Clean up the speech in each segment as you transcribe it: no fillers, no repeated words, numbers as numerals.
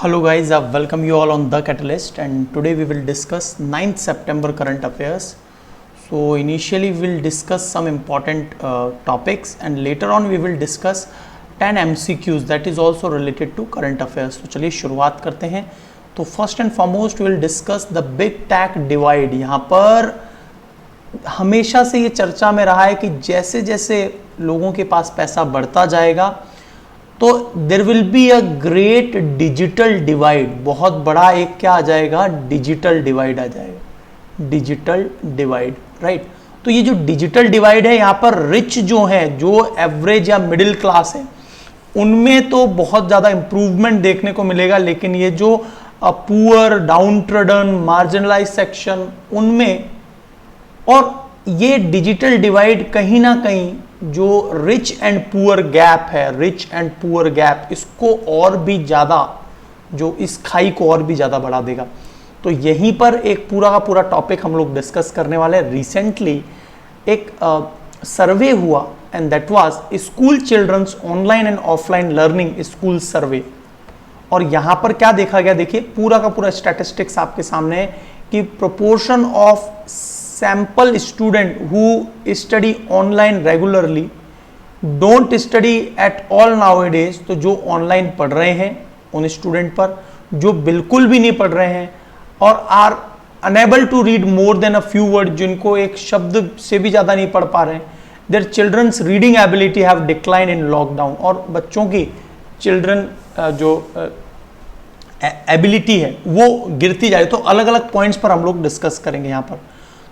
Hello guys, welcome you all on The Catalyst, and today we will discuss 9th September current affairs. So initially we will discuss some important topics and later on we will discuss 10 MCQs that is also related to current affairs. तो चलिए शुरुआत करते हैं. तो first and foremost we will discuss the big tech divide. यहाँ पर हमेशा से ये चर्चा में रहा है कि जैसे जैसे लोगों के पास पैसा बढ़ता जाएगा तो there will be a great digital divide. बहुत बड़ा एक क्या आ जाएगा, डिजिटल डिवाइड आ जाएगा. Digital divide, right. तो ये जो डिजिटल डिवाइड है, यहाँ पर रिच जो है, जो एवरेज या मिडिल क्लास है, उनमें तो बहुत ज़्यादा इंप्रूवमेंट देखने को मिलेगा, लेकिन ये जो पुअर, डाउन ट्रडन, मार्जिनलाइज सेक्शन, उनमें, और ये डिजिटल डिवाइड कहीं ना कहीं जो रिच एंड पुअर गैप है, रिच एंड पुअर गैप, इसको और भी ज़्यादा, जो इस खाई को और भी ज़्यादा बढ़ा देगा. तो यहीं पर एक पूरा का पूरा टॉपिक हम लोग डिस्कस करने वाले हैं. रिसेंटली एक सर्वे हुआ and that was school childrens online and offline learning school survey. और यहाँ पर क्या देखा गया, देखिए पूरा का पूरा स्टैटिस्टिक्स आपके सामने है कि proportion of sample student who study online regularly don't study at all nowadays. तो जो ऑनलाइन पढ़ रहे हैं उन स्टूडेंट पर, जो बिल्कुल भी नहीं पढ़ रहे हैं और are unable to read more than a few word, जिनको एक शब्द से भी ज़्यादा नहीं पढ़ पा रहे हैं, their childrens reading ability have decline in lockdown. और बच्चों की चिल्ड्रन जो एबिलिटी है वो गिरती जा रही है. तो अलग अलग पॉइंट्स पर हम लोग डिस्कस करेंगे यहाँ पर.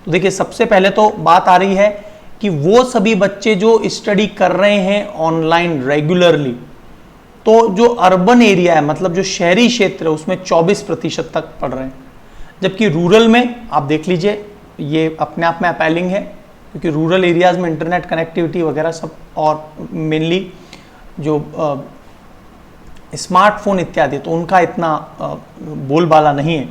तो देखिए सबसे पहले तो बात आ रही है कि वो सभी बच्चे जो स्टडी कर रहे हैं ऑनलाइन रेगुलरली, तो जो अर्बन एरिया है, मतलब जो शहरी क्षेत्र है, उसमें 24% तक पढ़ रहे हैं. जबकि रूरल में आप देख लीजिए, ये अपने आप में अपैलिंग है, क्योंकि रूरल एरियाज में इंटरनेट कनेक्टिविटी वगैरह सब, और मेनली जो स्मार्टफोन इत्यादि, तो उनका इतना बोलबाला नहीं है.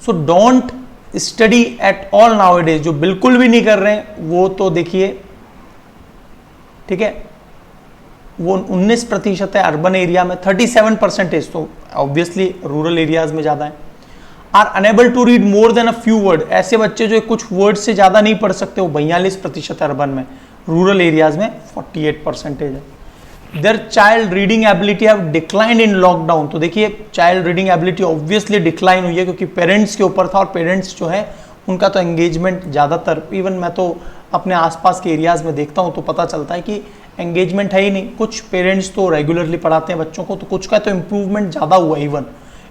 So don't study at all nowadays, जो बिल्कुल भी नहीं कर रहे हैं वो तो देखिए, ठीक है, वो 19% है अर्बन एरिया में, 37%, तो ऑब्वियसली रूरल एरियाज में ज़्यादा है. Are unable to read more than a few word, ऐसे बच्चे जो कुछ वर्ड से ज़्यादा नहीं पढ़ सकते, वो 42% अर्बन में. रूरल एरियाज में 48% है. Their child reading ability have declined in lockdown. तो देखिए child reading ability obviously decline हुई है, क्योंकि पेरेंट्स के ऊपर था, और पेरेंट्स जो है उनका तो एंगेजमेंट ज़्यादातर, इवन मैं तो अपने आसपास के एरियाज़ में देखता हूँ तो पता चलता है कि एंगेजमेंट है ही नहीं. कुछ पेरेंट्स तो रेगुलरली पढ़ाते हैं बच्चों को, तो कुछ का तो इम्प्रूवमेंट ज़्यादा हुआ,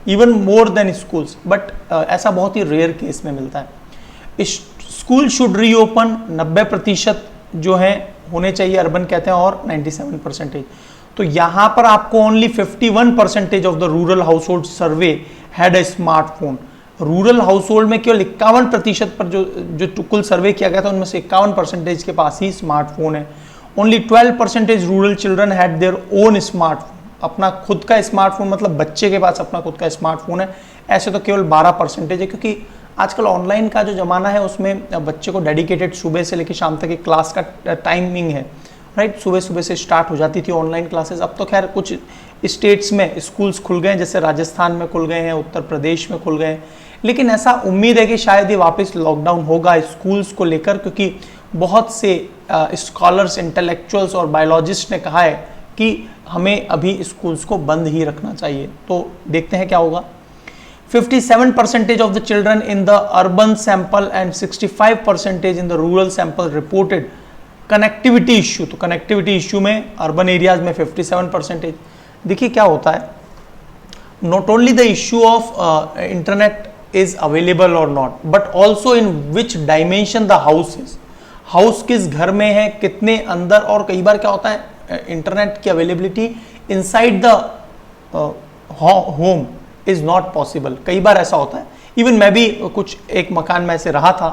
even more than schools, but ऐसा बहुत ही रेयर केस में मिलता है. स्कूल शुड रीओपन, 90% जो है होने चाहिए अर्बन कहते हैं, और 97%. तो यहाँ पर आपको only 51% of the rural house hold survey had a smartphone. Rural house hold में केवल 51% पर जो कुल सर्वे किया गया था, उनमें से 51% के पास ही स्मार्टफोन है. Only 12% rural children had their own smartphone, अपना खुद का स्मार्टफोन, मतलब बच्चे के पास अपना खुद का स्मार्टफोन है. ऐसे तो केवल 12% है, क्योंकि आजकल ऑनलाइन का जो ज़माना है उसमें बच्चे को डेडिकेटेड सुबह से लेकर शाम तक एक क्लास का टाइमिंग है, राइट. सुबह से स्टार्ट हो जाती थी ऑनलाइन क्लासेस. अब तो खैर कुछ स्टेट्स में स्कूल्स खुल गए हैं, जैसे राजस्थान में खुल गए हैं, उत्तर प्रदेश में खुल गए हैं, लेकिन ऐसा उम्मीद है कि शायद ही वापस लॉकडाउन होगा स्कूल्स को लेकर, क्योंकि बहुत से स्कॉलर्स, इंटेलेक्चुअल्स और बायोलॉजिस्ट ने कहा है कि हमें अभी स्कूल्स को बंद ही रखना चाहिए. तो देखते हैं क्या होगा. 57% of the children in the urban sample and 65% in the rural sample reported connectivity issue. तो connectivity issue में urban areas में 57%. देखिए क्या होता है, not only the issue of internet is available or not, but also in which dimension the house is. House किस घर में है, कितने अंदर, और कई बार क्या होता है इंटरनेट की availability inside the home is not possible. कई बार ऐसा होता है. इवन मैं भी कुछ एक मकान में ऐसे रहा था,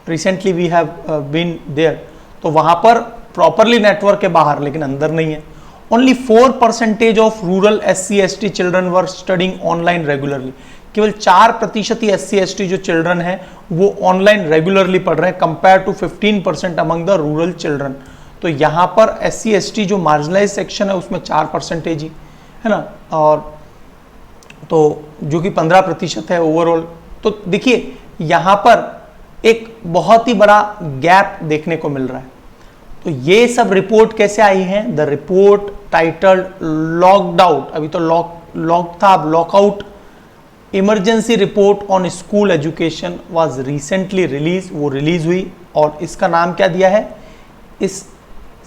recently we have been there, तो वहाँ पर प्रॉपरली नेटवर्क है बाहर, लेकिन अंदर नहीं है. Only 4% of rural SC/ST children were studying online regularly. केवल 4% ही SC/ST जो चिल्ड्रन है वो ऑनलाइन रेगुलरली पढ़ रहे हैं, compare to 15% among the rural children. तो यहाँ पर SC/ST जो मार्जिनलाइज सेक्शन है उसमें 4% ही है ना, और तो जो कि 15% है ओवरऑल। तो देखिए यहां पर एक बहुत ही बड़ा गैप देखने को मिल रहा है। तो ये सब रिपोर्ट कैसे आई है? The report titled locked out, अभी तो लॉक था, अब lockout, emergency report on school education was recently release, वो रिलीज हुई। और इसका नाम क्या दिया है? इस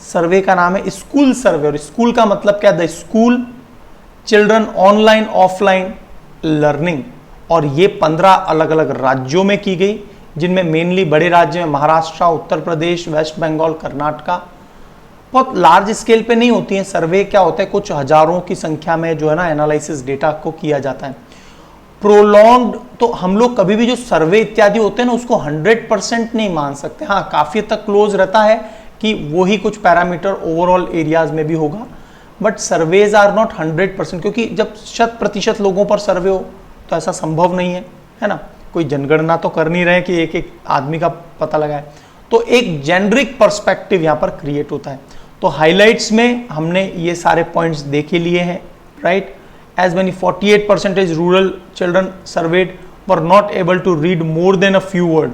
सर्वे का नाम है स्कूल सर्वे। और स्कूल का मतलब क्या? The school children online offline learning. और ये 15 अलग अलग राज्यों में की गई, जिनमें मेनली बड़े राज्य में महाराष्ट्र, उत्तर प्रदेश, वेस्ट बंगाल, कर्नाटका। बहुत लार्ज स्केल पे नहीं होती है सर्वे, क्या होता है कुछ हजारों की संख्या में जो है ना एनालिसिस डेटा को किया जाता है। प्रोलॉन्ग्ड, तो हम लोग कभी भी जो सर्वे इत्यादि होते हैं ना उसको 100% नहीं मान सकते। हाँ, काफी तक क्लोज रहता है कि वो ही कुछ पैरामीटर ओवरऑल एरियाज में भी होगा, बट सर्वेज आर नॉट 100%, क्योंकि जब 100% लोगों पर सर्वे हो तो ऐसा संभव नहीं है ना। कोई जनगणना तो कर नहीं रहे कि एक एक आदमी का पता लगाए। तो एक जेनरिक पर्सपेक्टिव यहां पर क्रिएट होता है। तो हाइलाइट्स में हमने ये सारे पॉइंट्स देखे लिए हैं, right. As many 48% rural children surveyed were not able to read more than a few word,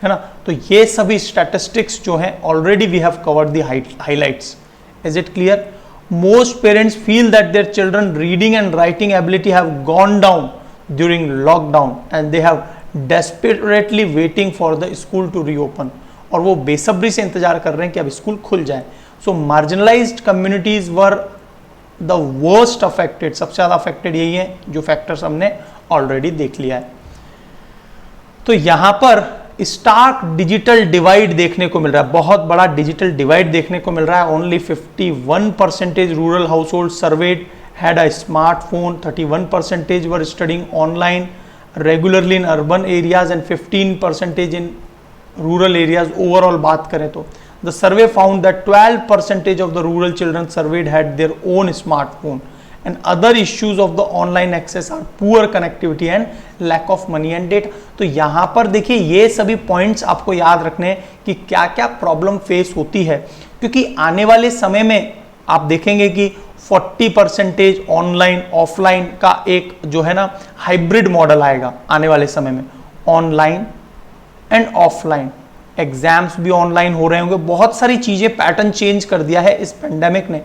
है ना। तो ये सभी स्टैटिस्टिक्स जो हैं already we have covered the highlights. Is it clear? Most parents feel that their children reading and writing ability have gone down during lockdown and they have desperately waiting for the school to reopen. और वो बेसब्री से इंतजार कर रहे हैं कि अब स्कूल खुल जाए। So marginalised communities were the worst affected, सबसे ज्यादा अफेक्टेड यही है, जो फैक्टर्स हमने ऑलरेडी देख लिया है। तो यहां पर स्टार्क डिजिटल डिवाइड देखने को मिल रहा है, बहुत बड़ा डिजिटल डिवाइड देखने को मिल रहा है। Only 51% rural household surveyed had a smartphone, 31% were studying online regularly in urban areas and 15% in rural areas. Overall बात करें तो the survey found that 12% of the rural children surveyed had their own smartphone and other issues of the online access are poor connectivity and lack of money and data. तो यहां पर देखिए ये सभी points आपको याद रखने हैं कि क्या क्या प्रॉब्लम फेस होती है, क्योंकि आने वाले समय में आप देखेंगे कि 40% ऑनलाइन ऑफलाइन का एक जो है ना हाइब्रिड मॉडल आएगा आने वाले समय में। ऑनलाइन एंड ऑफलाइन एग्जाम्स भी ऑनलाइन हो रहे होंगे, बहुत सारी चीजें, पैटर्न चेंज कर दिया है इस पेंडेमिक ने।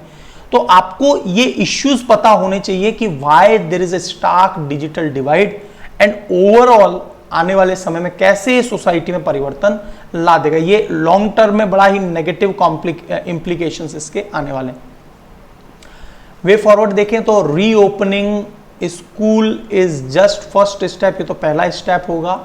तो आपको ये इश्यूज पता होने चाहिए कि why there is a stark digital divide and overall आने वाले समय में कैसे सोसाइटी में परिवर्तन ला देगा। ये लॉन्ग टर्म में बड़ा ही नेगेटिव इंप्लीकेशंस इसके आने वाले। वे फॉरवर्ड देखें तो reopening school is just first step, ये तो पहला स्टेप होगा।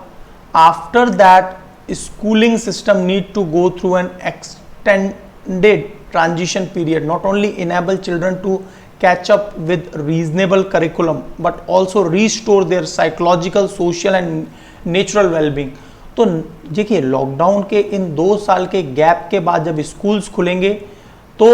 After that schooling system need to go through an extended transition period, not only enable children to catch up with reasonable curriculum but also restore their psychological, social and natural well-being। तो देखिए lockdown के इन 2 साल के gap के बाद जब schools खुलेंगे तो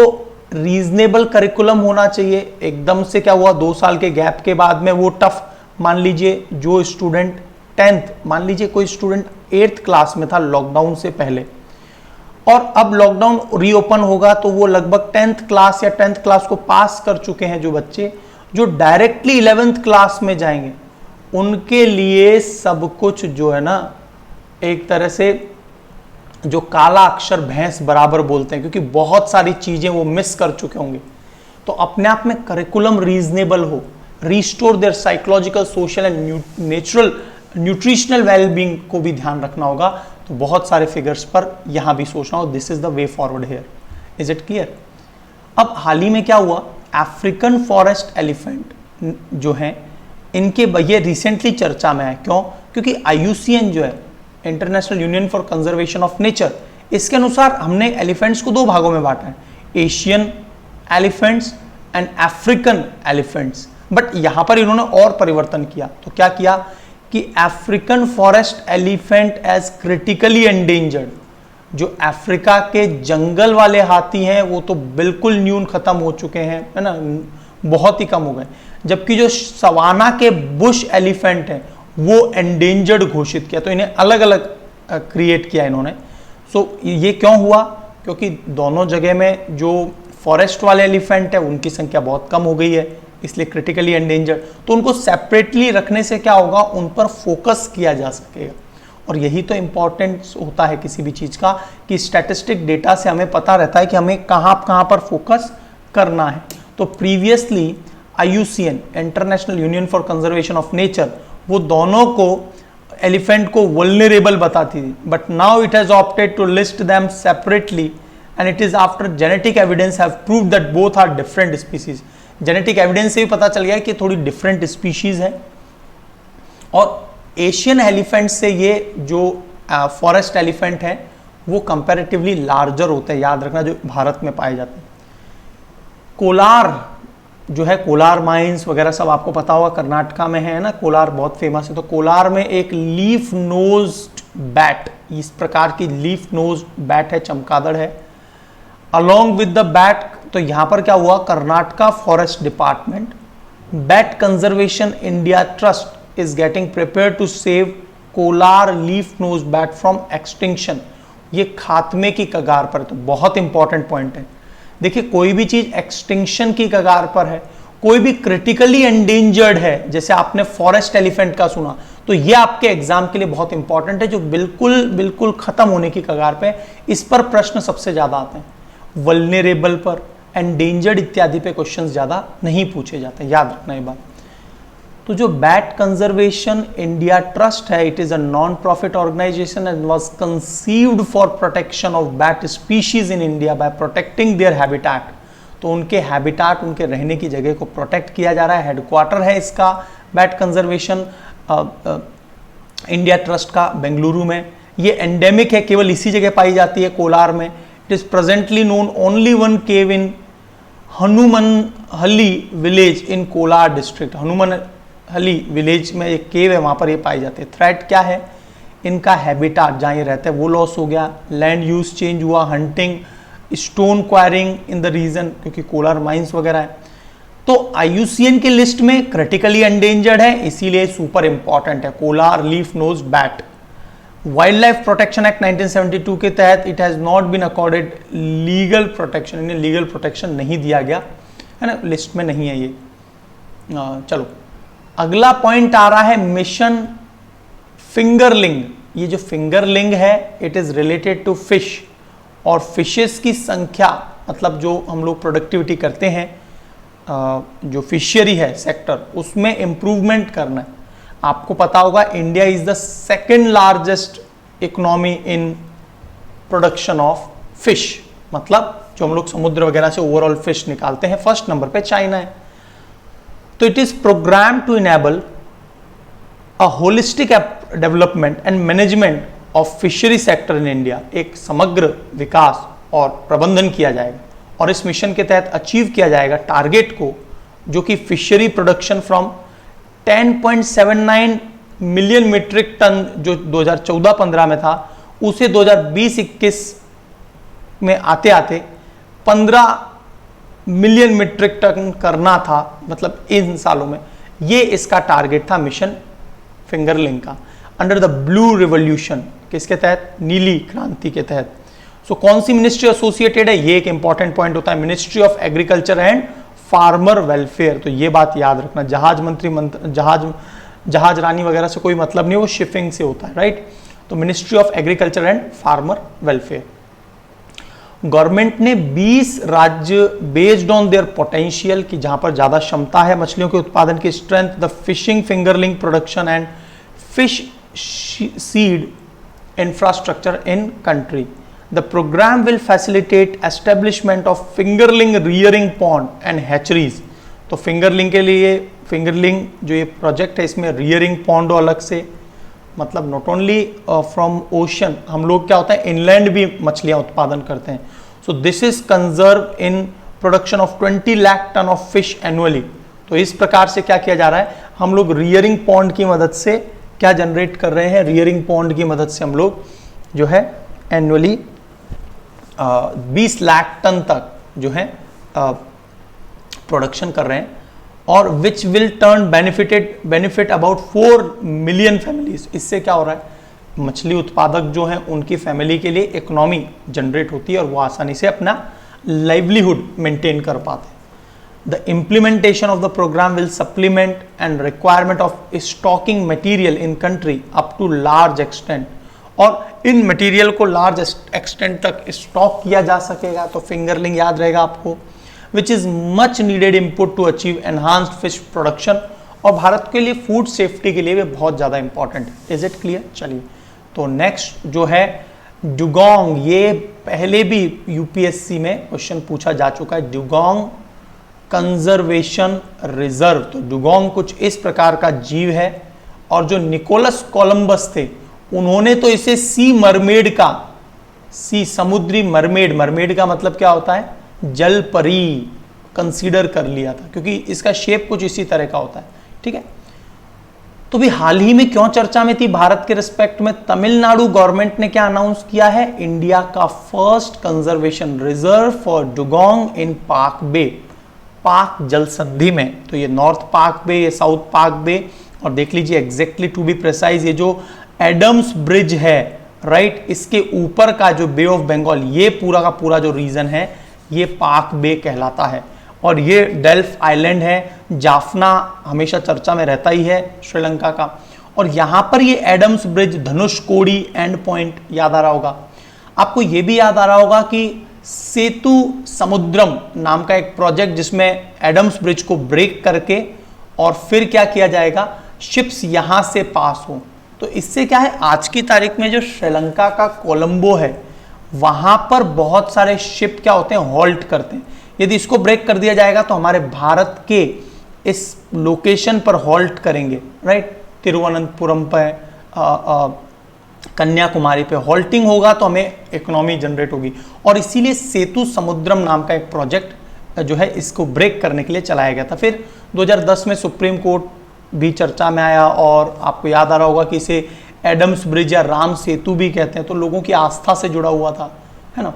रीजनेबल करिकुलम होना चाहिए। एकदम से क्या हुआ, 2 साल के गैप के बाद में वो टफ, मान लीजिए जो स्टूडेंट 10th, मान लीजिए कोई स्टूडेंट 8th क्लास में था लॉकडाउन से पहले, और अब लॉकडाउन रीओपन होगा तो वो लगभग 10th क्लास या 10th क्लास को पास कर चुके हैं जो बच्चे, जो डायरेक्टली 11th क्लास में जाएंगे, उनके लिए सब कुछ जो है ना एक तरह से जो काला अक्षर भैंस बराबर बोलते हैं, क्योंकि बहुत सारी चीजें वो मिस कर चुके होंगे। तो अपने आप में करिकुलम रीजनेबल हो, restore their psychological, social and natural nutritional wellbeing को भी ध्यान रखना होगा। तो बहुत सारे फिगर्स पर यहां भी सोचना हो, this is the way forward here. Is it clear? अब हाल ही में क्या हुआ, अफ्रीकन फॉरेस्ट एलिफेंट जो हैं इनके ये रिसेंटली चर्चा में है। क्यों? क्योंकि IUCN जो है, international Union for Conservation of nature, इसके अनुसार हमने एलिफेंट्स को 2 भागों में बांटा है, Asian elephants and African elephants. But यहां पर इन्होंने और परिवर्तन किया। तो क्या किया कि African forest elephant as critically endangered, जो अफ्रीका के जंगल वाले हाथी हैं वो तो बिल्कुल न्यून खत्म हो चुके हैं, है ना, बहुत ही कम हो गए, जबकि जो सवाना के बुश एलिफेंट हैं वो एंडेंजर्ड घोषित किया। तो इन्हें अलग अलग क्रिएट किया इन्होंने। सो ये क्यों हुआ? क्योंकि दोनों जगह में जो फॉरेस्ट वाले एलिफेंट है उनकी संख्या बहुत कम हो गई है, इसलिए क्रिटिकली एंडेंजर्ड। तो उनको सेपरेटली रखने से क्या होगा, उन पर फोकस किया जा सकेगा। और यही तो इंपॉर्टेंस होता है किसी भी चीज़ का, कि स्टैटिस्टिक डेटा से हमें पता रहता है कि हमें कहाँ पर फोकस करना है। तो previously IUCN, International Union for Conservation of Nature, वो दोनों को एलिफेंट को वल्नरेबल बताती थी, but now it has opted to list them separately and it is after genetic evidence have proved that both are different species. Genetic evidence से भी पता चल गया कि थोड़ी डिफरेंट स्पीशीज है। और एशियन एलिफेंट से ये जो फॉरेस्ट एलिफेंट है वो कंपैरेटिवली लार्जर होते हैं, याद रखना, जो भारत में पाए जाते हैं। कोलार जो है, कोलार माइंस वगैरह सब आपको पता होगा, कर्नाटका में है ना, कोलार बहुत फेमस है। तो कोलार में एक लीफ नोज्ड बैट, इस प्रकार की लीफ नोज्ड बैट है, चमगादड़ है, अलोंग विद द बैट। तो यहां पर क्या हुआ, Karnataka forest department, bat conservation India trust is getting prepare to save Kolar leaf nosed bat from extinction. ये खात्मे की कगार पर, तो बहुत इंपॉर्टेंट पॉइंट है। देखिए, कोई भी चीज एक्सटिंक्शन की कगार पर है, कोई भी क्रिटिकली एंडेंजर्ड है, जैसे आपने फॉरेस्ट एलिफेंट का सुना, तो ये आपके एग्जाम के लिए बहुत इंपॉर्टेंट है, जो बिल्कुल खत्म होने की कगार पे। इस पर प्रश्न सबसे ज्यादा आते हैं। वल्नरेबल पर, एंडेंजर्ड इत्यादि पे क्वेश्चंस ज्यादा नहीं पूछे जाते, याद रखना ये बात। तो जो बैट कंजर्वेशन इंडिया ट्रस्ट है, it is a non profit organisation and was conceived for protection of bat species in India by protecting their habitat. तो उनके हैबिटेट, उनके रहने की जगह को प्रोटेक्ट किया जा रहा है। हेडक्वार्टर है इसका बैट कंजर्वेशन इंडिया ट्रस्ट का बेंगलुरु में। ये एंडेमिक है, केवल इसी जगह पाई जाती है, कोलार में। It is presently known only one cave in Hanumanahalli village in Kolar district. Hanumanahalli village में एक केव है, वहां पर ये पाई जाते हैं। थ्रेट क्या है, इनका हैबिटेट जहाँ ये रहते हैं वो लॉस हो गया, लैंड यूज चेंज हुआ, hunting, stone quarrying in the region, क्योंकि कोलार माइंस वगैरह है। तो IUCN की लिस्ट में क्रिटिकली एंडेंजर्ड है, इसीलिए सुपर इंपॉर्टेंट है Kolar leaf nose bat. Wildlife Protection Act 1972 के तहत it has not been accorded legal protection, इन्हें लीगल प्रोटेक्शन नहीं दिया गया है ना, लिस्ट में नहीं है ये। चलो अगला पॉइंट आ रहा है मिशन फिंगरलिंग। ये जो फिंगरलिंग है, it is related to fish, और फिशेस की संख्या, मतलब जो हम लोग प्रोडक्टिविटी करते हैं, जो फिशरी है सेक्टर, उसमें इंप्रूवमेंट करना है। आपको पता होगा India is the second largest economy in production of fish, मतलब जो हम लोग समुद्र वगैरह से ओवरऑल फिश निकालते हैं, फर्स्ट नंबर पे चाइना है। तो it is programme to enable a holistic development and management of fishery sector in India. एक समग्र विकास और प्रबंधन किया जाएगा, और इस मिशन के तहत अचीव किया जाएगा टारगेट को, जो कि fishery production from 10.79 million metric tonne जो 2014-15 में था, उसे 2020-21 में आते आते 15 मिलियन मीट्रिक टन करना था, मतलब इन सालों में। ये इसका टारगेट था मिशन फिंगरलिंग का, अंडर द ब्लू रिवॉल्यूशन। किसके तहत, नीली क्रांति के तहत। सो कौन सी मिनिस्ट्री एसोसिएटेड है, ये एक इंपॉर्टेंट पॉइंट होता है, ministry of agriculture and farmer welfare. तो ये बात याद रखना, जहाज मंत्री जहाज रानी वगैरह से कोई मतलब नहीं, वो शिपिंग से होता है, राइट। तो ministry of agriculture and farmer welfare. Government ने 20 राज्य बेस्ड ऑन देयर पोटेंशियल, की जहां पर ज्यादा क्षमता है मछलियों के उत्पादन की, strength the fishing fingerling production and fish seed infrastructure in country. The program will facilitate establishment of fingerling rearing pond and hatcheries. तो fingerling के लिए, fingerling जो ये प्रोजेक्ट है, इसमें rearing pond अलग से, मतलब नॉट ओनली फ्रॉम ओशन, हम लोग क्या होता है इनलैंड भी मछलियां उत्पादन करते हैं। So this is conserve in production of 20 lakh tonne of fish annually. तो इस प्रकार से क्या किया जा रहा है, हम लोग रियरिंग पॉन्ड की मदद से क्या जनरेट कर रहे हैं, रियरिंग पॉन्ड की मदद से हम लोग जो है एनुअली 20 लाख टन तक जो है प्रोडक्शन कर रहे हैं, और which will turn benefit about 4 million families. इससे क्या हो रहा है, मछली उत्पादक जो हैं उनकी फैमिली के लिए इकोनॉमी जनरेट होती है, और वो आसानी से अपना लाइवलीहुड मेंटेन कर पाते हैं। The implementation of the program will supplement and requirement of stocking material in country up to large extent. और इन मटेरियल को लार्ज एक्सटेंट तक स्टॉक किया जा सकेगा, तो फिंगरलिंग याद रहेगा आपको, which is much needed input to achieve enhanced fish production, और भारत के लिए फूड सेफ्टी के लिए भी बहुत ज़्यादा इंपॉर्टेंट है। Is it clear? चलिए, तो नेक्स्ट जो है डुगोंग, ये पहले भी यूपीएससी में क्वेश्चन पूछा जा चुका है। डुगोंग कंजर्वेशन रिजर्व, तो डुगोंग कुछ इस प्रकार का जीव है, और जो निकोलस कोलंबस थे उन्होंने तो इसे सी मरमेड का, सी समुद्री मरमेड, मरमेड का मतलब क्या होता है? जल परी, कंसीडर कर लिया था, क्योंकि इसका शेप कुछ इसी तरह का होता है। ठीक है, तो भी हाल ही में क्यों चर्चा में थी भारत के रिस्पेक्ट में? तमिलनाडु गवर्नमेंट ने क्या अनाउंस किया है? इंडिया का first conservation reserve for dugong in Palk bay, पाक जल संधि में। तो ये नॉर्थ पाक बे, ये साउथ पाक बे, और देख लीजिए एग्जैक्टली टू बी प्रिसाइज, ये जो एडम्स ब्रिज है, राइट, इसके ऊपर का जो बे ऑफ बंगाल, ये पूरा का पूरा जो रीजन है ये पाक बे कहलाता है। और ये डेल्फ आइलैंड है, जाफना हमेशा चर्चा में रहता ही है श्रीलंका का, और यहां पर ये Adam's Bridge, Dhanushkodi end point याद आ रहा होगा आपको। ये भी याद आ रहा होगा कि सेतु समुद्रम नाम का एक प्रोजेक्ट, जिसमें एडम्स ब्रिज को ब्रेक करके और फिर क्या किया जाएगा, शिप्स यहां से पास हो। तो इससे क्या है, आज की तारीख में जो श्रीलंका का कोलंबो है वहां पर बहुत सारे शिप क्या होते हैं, हॉल्ट करते हैं। यदि इसको ब्रेक कर दिया जाएगा तो हमारे भारत के इस लोकेशन पर हॉल्ट करेंगे, राइट, तिरुवनंतपुरम पे, कन्याकुमारी पे हॉल्टिंग होगा, तो हमें इकोनॉमी जनरेट होगी। और इसीलिए सेतु समुद्रम नाम का एक प्रोजेक्ट जो है इसको ब्रेक करने के लिए चलाया गया था। फिर 2010 में सुप्रीम कोर्ट भी चर्चा में आया, और आपको याद आ रहा होगा कि इसे एडम्स ब्रिज या राम सेतु भी कहते हैं, तो लोगों की आस्था से जुड़ा हुआ था, है ना।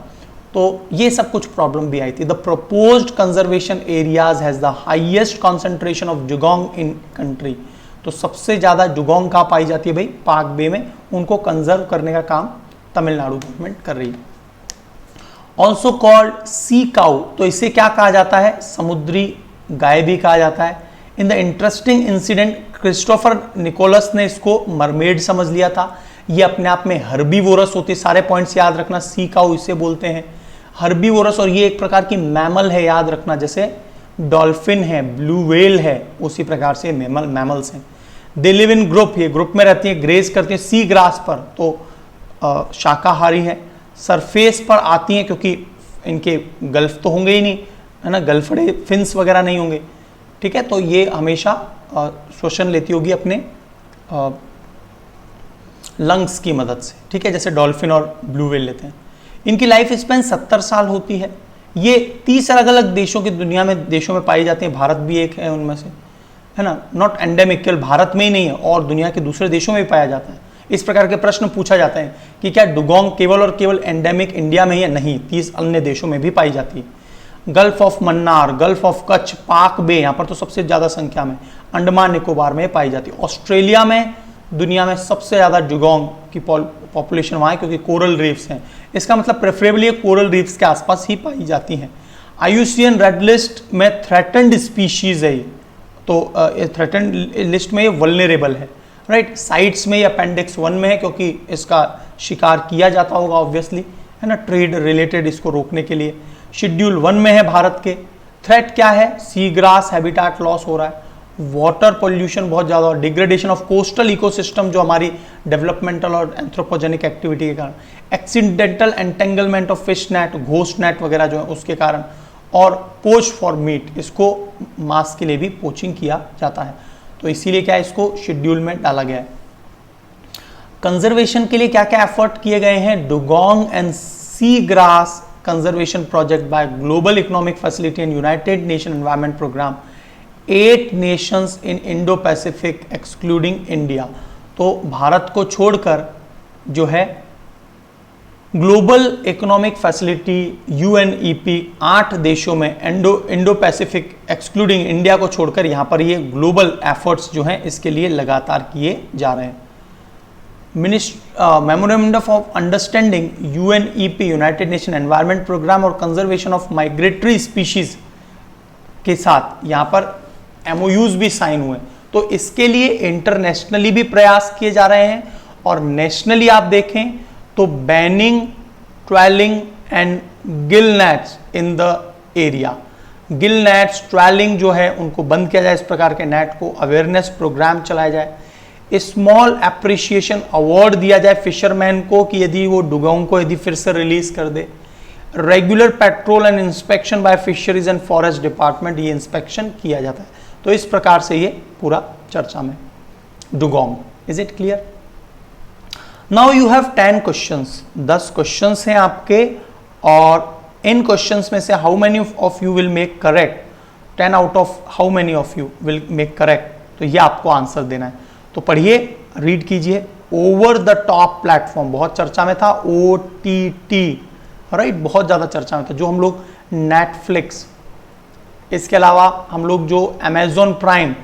तो ये सब कुछ प्रॉब्लम भी आई थी। The proposed conservation areas has the highest concentration of dugong in country, तो सबसे ज्यादा डुगोंग कहाँ पाई जाती है भाई, पाक बे में। उनको कंजर्व करने का काम तमिलनाडु गवर्नमेंट कर रही है। ऑल्सो कॉल्ड सी काउ, तो इसे क्या कहा जाता है, समुद्री गाय भी कहा जाता है। In the interesting incident, Christopher Nicholas ने इसको मरमेड समझ लिया था। ये अपने आप में हर्बीवोरस होती है, सारे पॉइंट्स याद रखना, सी काउ इसे बोलते हैं, हर्बीवोरस। और ये एक प्रकार की मैमल है, याद रखना, जैसे डॉल्फिन है, ब्लू व्हेल है, उसी प्रकार से मैमल्स हैं। दे लिव इन ग्रुप, ये ग्रुप में रहती है, ग्रेज करती है सी ग्रास पर, तो शाकाहारी है। सरफेस पर आती हैं, क्योंकि इनके गल्फ तो होंगे ही नहीं, है ना, गल्फड़े फिन्स वगैरह नहीं होंगे, ठीक है। तो ये हमेशा श्वसन लेती होगी अपने लंग्स की मदद से, ठीक है, जैसे डॉल्फिन और ब्लू व्हेल लेते हैं। इनकी लाइफ स्पैन 70 साल होती है। ये 30 अलग अलग देशों की, दुनिया में देशों में पाई जाती है, भारत भी एक है उनमें से, है ना। नॉट एंडेमिक, केवल भारत में ही नहीं है, और दुनिया के दूसरे देशों में भी पाया जाता है। इस प्रकार के प्रश्न पूछा जाता है कि क्या डुगोंग केवल और केवल एंडेमिक इंडिया में ही है? नहीं, 30 अन्य देशों में भी पाई जाती है। Gulf of Mannar, gulf of Kutch, पाक बे, यहाँ पर तो सबसे ज़्यादा संख्या में, अंडमान निकोबार में पाई जाती है। ऑस्ट्रेलिया में दुनिया में सबसे ज़्यादा डुगोंग की पॉपुलेशन वहाँ है, क्योंकि कोरल रीफ्स हैं। इसका मतलब प्रेफरेबली कोरल रीफ्स के आसपास ही पाई जाती हैं। IUCN रेड लिस्ट में थ्रेटन्ड स्पीशीज़ है, तो थ्रेटन्ड लिस्ट में ये वल्नरेबल है, राइट। साइट्स में ये अपेंडिक्स 1 में है, क्योंकि इसका शिकार किया जाता होगा ऑब्वियसली, है ना, ट्रेड रिलेटेड इसको रोकने के लिए। शेड्यूल 1 में है भारत के। थ्रेट क्या है? सी ग्रास हैबिटाट लॉस हो रहा है, वाटर पोल्यूशन बहुत ज़्यादा, और डिग्रेडेशन ऑफ कोस्टल इकोसिस्टम, जो हमारी डेवलपमेंटल और एंथ्रोपोजेनिक एक्टिविटी के कारण, accidental entanglement of fish net, ghost net वगैरह जो है उसके कारण, और पोच फॉर मीट, इसको मांस के लिए भी पोचिंग किया जाता है, तो इसीलिए क्या है, इसको शेड्यूल में डाला गया है। कंजर्वेशन के लिए क्या क्या एफर्ट किए गए हैं? Dugong and sea grass conservation project by Global Economic Facility and United Nation Environment Programme, 8 nations in Indo Pacific excluding India. तो भारत को छोड़कर जो है ग्लोबल इकोनॉमिक फैसिलिटी UNEP 8 देशों में, इंडो पैसिफिक एक्सक्लूडिंग इंडिया को छोड़कर, यहाँ पर ये ग्लोबल एफर्ट्स जो हैं इसके लिए लगातार किए जा रहे हैं। Memorandum of understanding UNEP United Nation Environment Programme और कंजर्वेशन ऑफ माइग्रेटरी स्पीशीज के साथ यहाँ पर MOUs भी साइन हुए, तो इसके लिए इंटरनेशनली भी प्रयास किए जा रहे हैं और नेशनली आप देखें तो banning ट्वेलिंग and Gill nets in the area, Gill nets ट्वेलिंग जो है उनको बंद किया जाए, इस प्रकार के नेट को अवेयरनेस प्रोग्राम चलाया जाए, स्मॉल एप्रिसिएशन अवार्ड दिया जाए फिशरमैन को कि यदि वो डुगोंग को यदि फिर से रिलीज कर दे, regular patrol and inspection by fisheries and forest department, ये इंस्पेक्शन किया जाता है। तो इस प्रकार से ये पूरा चर्चा में dugong. Is it clear? Now you have 10 questions, 10 questions हैं आपके, और इन क्वेश्चंस में से how many of you will make correct, 10 out of how many of you will make correct, तो ये आपको आंसर देना है। तो पढ़िए, रीड कीजिए। ओवर द टॉप प्लेटफॉर्म बहुत चर्चा में था, OTT, राइट, बहुत ज्यादा चर्चा में था। जो हम लोग नेटफ्लिक्स, इसके अलावा हम लोग जो अमेजॉन प्राइम,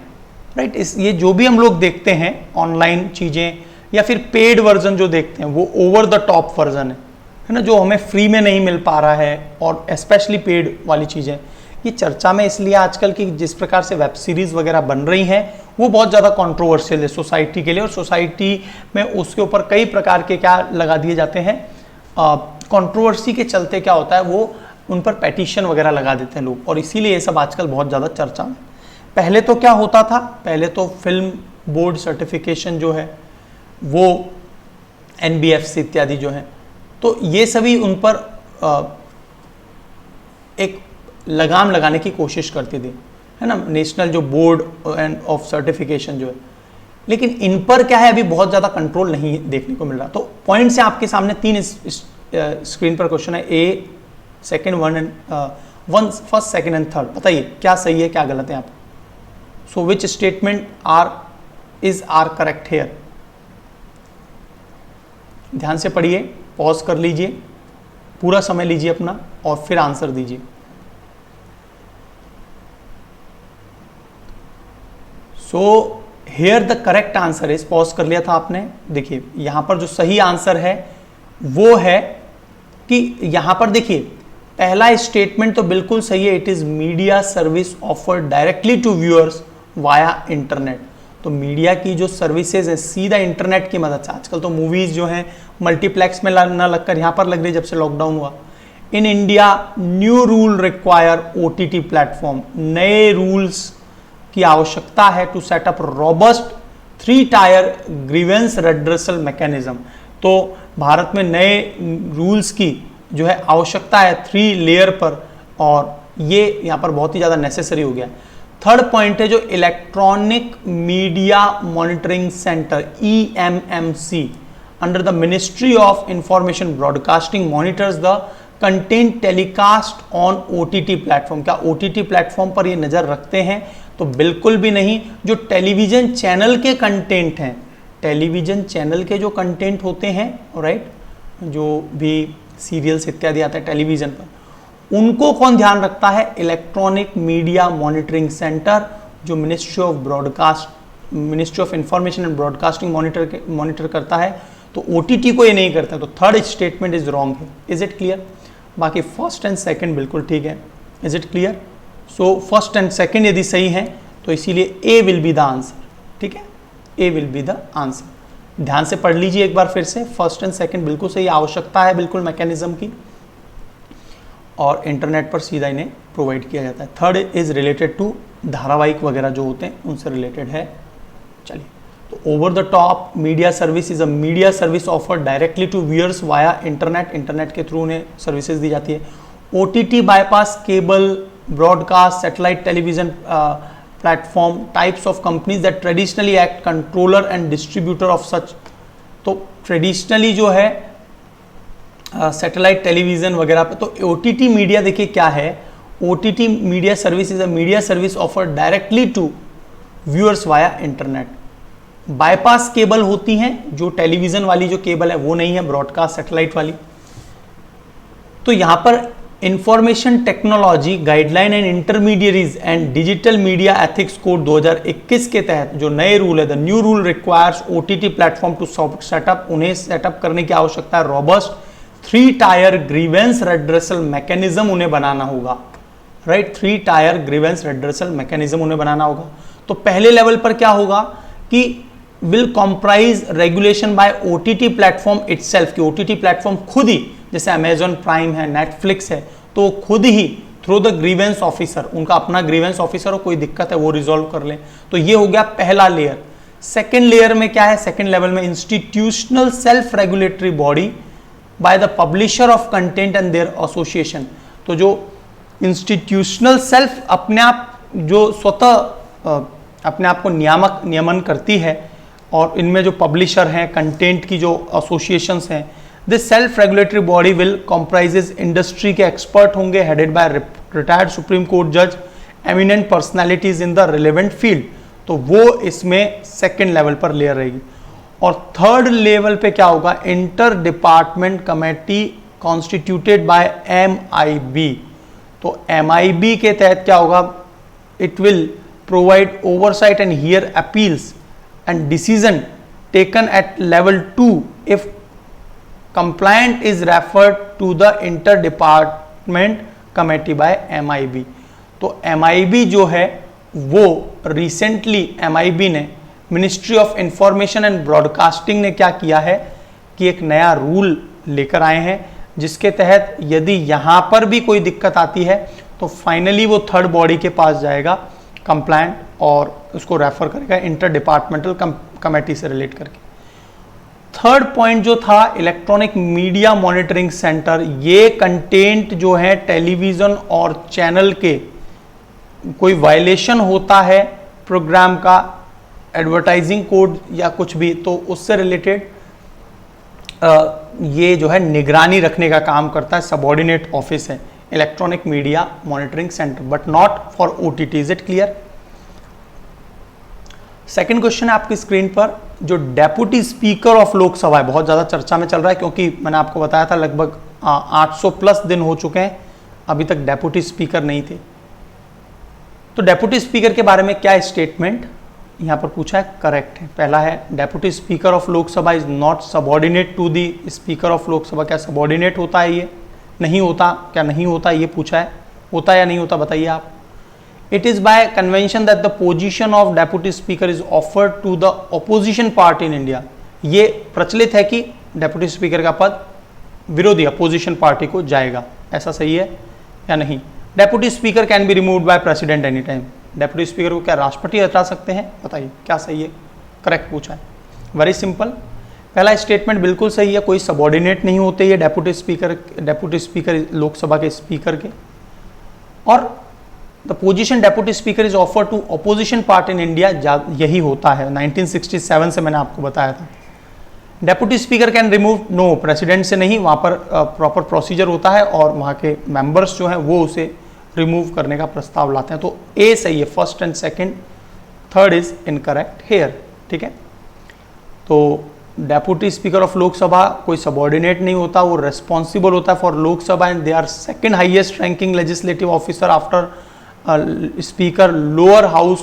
राइट, ये जो भी हम लोग देखते हैं ऑनलाइन चीजें या फिर पेड वर्जन जो देखते हैं वो ओवर द टॉप वर्जन है ना, जो हमें फ्री में नहीं मिल पा रहा है, और स्पेशली पेड वाली चीजें ये चर्चा में इसलिए आजकल की जिस प्रकार से वेब सीरीज वगैरह बन रही हैं वो बहुत ज़्यादा कंट्रोवर्शियल है सोसाइटी के लिए, और सोसाइटी में उसके ऊपर कई प्रकार के क्या लगा दिए जाते हैं, कंट्रोवर्सी के चलते क्या होता है वो उन पर पेटिशन वगैरह लगा देते हैं लोग, और इसीलिए ये सब आजकल बहुत ज़्यादा चर्चा में। पहले तो क्या होता था, पहले तो फिल्म बोर्ड सर्टिफिकेशन जो है वो NBFC इत्यादि जो है, तो ये सभी उन पर एक लगाम लगाने की कोशिश करती थी, है ना, नेशनल जो बोर्ड एंड ऑफ सर्टिफिकेशन जो है, लेकिन इन पर क्या है अभी बहुत ज़्यादा कंट्रोल नहीं देखने को मिल रहा। तो पॉइंट से आपके सामने 3 स्क्रीन पर क्वेश्चन है, A, second, first, second and third. बताइए क्या सही है क्या गलत है यहाँ पर। So which statement is correct here. ध्यान से पढ़िए, पॉज कर लीजिए, पूरा समय लीजिए अपना और फिर आंसर दीजिए। So here the correct answer is, pause कर लिया था आपने, देखिए यहां पर जो सही आंसर है वो है कि यहां पर देखिए पहला स्टेटमेंट तो बिल्कुल सही है, it is media service offered directly to viewers via internet. तो मीडिया की जो सर्विसेज है सीधा इंटरनेट की मदद से, आजकल तो मूवीज जो हैं मल्टीप्लेक्स में ना लगकर यहाँ पर लग रही जब से लॉकडाउन हुआ। In India new rule require OTT platform, नए रूल्स की आवश्यकता है to set up robust 3 tier grievance redressal mechanism. तो भारत में नए रूल्स की जो है आवश्यकता है 3 लेयर पर, और ये यहाँ पर बहुत ही ज़्यादा नेसेसरी हो गया। थर्ड पॉइंट है जो electronic media monitoring centre EMMC under the ministry of information broadcasting monitors the content telecast on OTT platform. क्या OTT प्लेटफॉर्म पर ये नज़र रखते हैं? तो बिल्कुल भी नहीं। जो टेलीविजन चैनल के कंटेंट हैं, टेलीविजन चैनल के जो कंटेंट होते हैं, राइट, जो भी सीरियल्स इत्यादि आते हैं टेलीविजन पर, उनको कौन ध्यान रखता है? इलेक्ट्रॉनिक मीडिया मॉनिटरिंग सेंटर, जो ministry of Information and broadcasting monitor करता है। तो OTT को ये नहीं करता, तो थर्ड स्टेटमेंट इज रॉन्ग है। Is it clear? बाकी फर्स्ट एंड सेकंड बिल्कुल ठीक है। Is it clear? So first and second यदि सही है तो इसीलिए A will be the answer. ठीक है, A will be the answer. ध्यान से पढ़ लीजिए एक बार फिर से, फर्स्ट एंड सेकंड बिल्कुल सही, आवश्यकता है बिल्कुल मैकेनिज्म की, और इंटरनेट पर सीधा इन्हें प्रोवाइड किया जाता है। थर्ड इज रिलेटेड टू धारावाहिक वगैरह जो होते हैं उनसे रिलेटेड है। चलिए, तो over the top media service is a media service offer directly to viewers via internet, internet के थ्रू उन्हें सर्विसेज दी जाती है। OTT bypass cable, broadcast, satellite television platform, types of companies that traditionally act controller and distributor of such. तो traditionally जो है satellite television वगैरह पे, तो OTT मीडिया देखिए क्या है, OTT media service is a media service offer directly to viewers via internet. Bypass cable होती हैं, जो टेलीविजन वाली जो केबल है वो नहीं है, ब्रॉडकास्ट सैटेलाइट वाली। तो यहां पर information technology guideline and intermediaries and digital media ethics code 2021 के तहत जो नए रूल है, the new rule requires OTT platform to set up, उन्हें सेटअप करने की आवश्यकता है। Robust 3 tier grievance redressal mechanism उन्हें बनाना होगा, right. 3 tier grievance redressal mechanism उन्हें बनाना होगा। तो पहले लेवल पर क्या होगा कि will comprise regulation bye OTT platform itself, कि ओटीटी प्लेटफॉर्म खुद ही, जैसे अमेजॉन प्राइम है, नेटफ्लिक्स है, तो खुद ही थ्रू द ग्रीवेंस ऑफिसर, उनका अपना ग्रीवेंस ऑफिसर हो, कोई दिक्कत है वो रिजॉल्व कर ले। तो ये हो गया पहला लेयर। सेकेंड लेयर में क्या है, सेकेंड लेवल में institutional self regulatory body by the publisher of content and their association. तो जो इंस्टीट्यूशनल सेल्फ अपने आप जो स्वतः अपने आप को नियमन करती है, और इनमें जो पब्लिशर हैं, कंटेंट की जो एसोसिएशंस हैं, this self regulatory body will comprises industry के एक्सपर्ट होंगे, headed by retired supreme court जज, eminent personalities in the relevant field. तो वो इसमें सेकेंड लेवल पर लेयर रहेगी। और थर्ड लेवल पे क्या होगा, inter department committee constituted by MIB। तो MIB के तहत क्या होगा, it will provide oversight and hear appeals and decision taken at level 2 if complaint is referred to the inter department committee by MIB। तो MIB जो है वो recently MIB ने, Ministry of Information and Broadcasting ने क्या किया है कि एक नया रूल लेकर आए हैं, जिसके तहत यदि यहां पर भी कोई दिक्कत आती है तो फाइनली वो थर्ड बॉडी के पास जाएगा कंप्लायंट, और उसको रेफर करेगा इंटर डिपार्टमेंटल कमेटी से रिलेट करके। थर्ड पॉइंट जो था इलेक्ट्रॉनिक मीडिया मॉनिटरिंग सेंटर, ये कंटेंट जो है टेलीविजन और चैनल के कोई वायलेशन होता है प्रोग्राम का, एडवर्टाइजिंग कोड या कुछ भी, तो उससे रिलेटेड ये जो है निगरानी रखने का काम करता है। सबऑर्डिनेट ऑफिस है electronic media monitoring centre, but not for OTT। Is it clear? Second question है आपकी स्क्रीन पर, जो डेप्यूटी स्पीकर ऑफ लोकसभा है, बहुत ज्यादा चर्चा में चल रहा है, क्योंकि मैंने आपको बताया था लगभग 800 प्लस दिन हो चुके हैं, अभी तक डेप्यूटी स्पीकर नहीं थे। तो डेप्यूटी स्पीकर के बारे में क्या स्टेटमेंट यहां पर पूछा है, करेक्ट है। पहला है deputy speaker of Lok Sabha is not subordinate to the speaker of Lok Sabha. क्या सबऑर्डिनेट होता है? ये नहीं होता। क्या नहीं होता ये पूछा है, होता या नहीं होता बताइए आप। It is by convention that the position of deputy speaker is offered to the opposition party in India. ये प्रचलित है कि डेप्यूटी स्पीकर का पद विरोधी अपोजिशन पार्टी को जाएगा, ऐसा सही है या नहीं? Deputy speaker can be removed by president any time. Deputy speaker को क्या राष्ट्रपति हटा सकते हैं? बताइए क्या सही है, करेक्ट पूछा है। वेरी सिंपल, पहला स्टेटमेंट बिल्कुल सही है, कोई सबऑर्डिनेट नहीं होते ये डेप्यूटी स्पीकर लोकसभा के स्पीकर के। और the position deputy speaker is offer to opposition party in India, यही होता है 1967 से मैंने आपको बताया था। Deputy speaker can remove, no, president से नहीं, वहां पर प्रॉपर प्रोसीजर होता है और वहां के मेंबर्स जो हैं वो उसे रिमूव करने का प्रस्ताव लाते हैं। तो ए सही है, first and second, third is incorrect here. ठीक है, तो डेप्यूटी स्पीकर ऑफ लोकसभा कोई सबऑर्डिनेट नहीं होता, वो रेस्पॉन्सिबल होता है for Lok Sabha and they are second highest ranking legislative officer after speaker. Lower house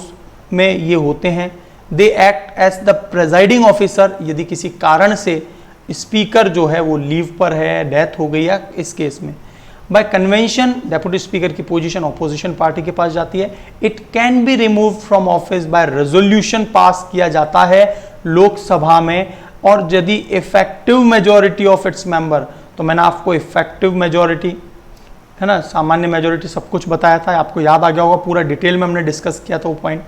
में ये होते हैं। They act as the presiding officer, यदि किसी कारण से स्पीकर जो है वो लीव पर है, डेथ हो गई है, इस केस में बाय कन्वेंशन डेप्यूटी स्पीकर की पोजीशन ऑपोजिशन पार्टी के पास जाती है। It can be remove from office by resolution pass किया जाता है लोकसभा में, और यदि effective majority of its member, तो मैंने आपको इफेक्टिव मेजॉरिटी है ना, सामान्य मेजॉरिटी सब कुछ बताया था, आपको याद आ गया होगा, पूरा डिटेल में हमने डिस्कस किया था वो point.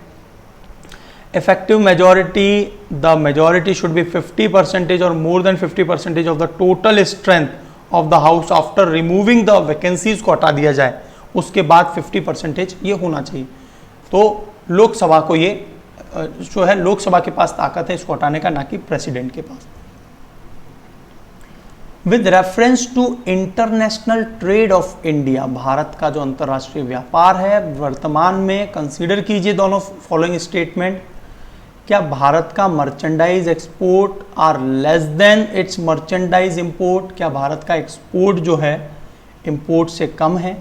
Effective majority, the majority should be 50% और more than 50% of the total strength of the house after removing the vacancies को हटा दिया जाए, उसके बाद 50% ये होना चाहिए। तो लोकसभा को ये जो है, लोकसभा के पास ताकत है इसको हटाने का, ना कि प्रेसिडेंट के पास। With reference to international trade of India, Bharat का जो अंतर्राष्ट्रीय व्यापार है वर्तमान में, कंसीडर कीजिए दोनों फॉलोइंग स्टेटमेंट। क्या भारत का merchandise export are less than its merchandise import? क्या भारत का एक्सपोर्ट जो है इंपोर्ट से कम है?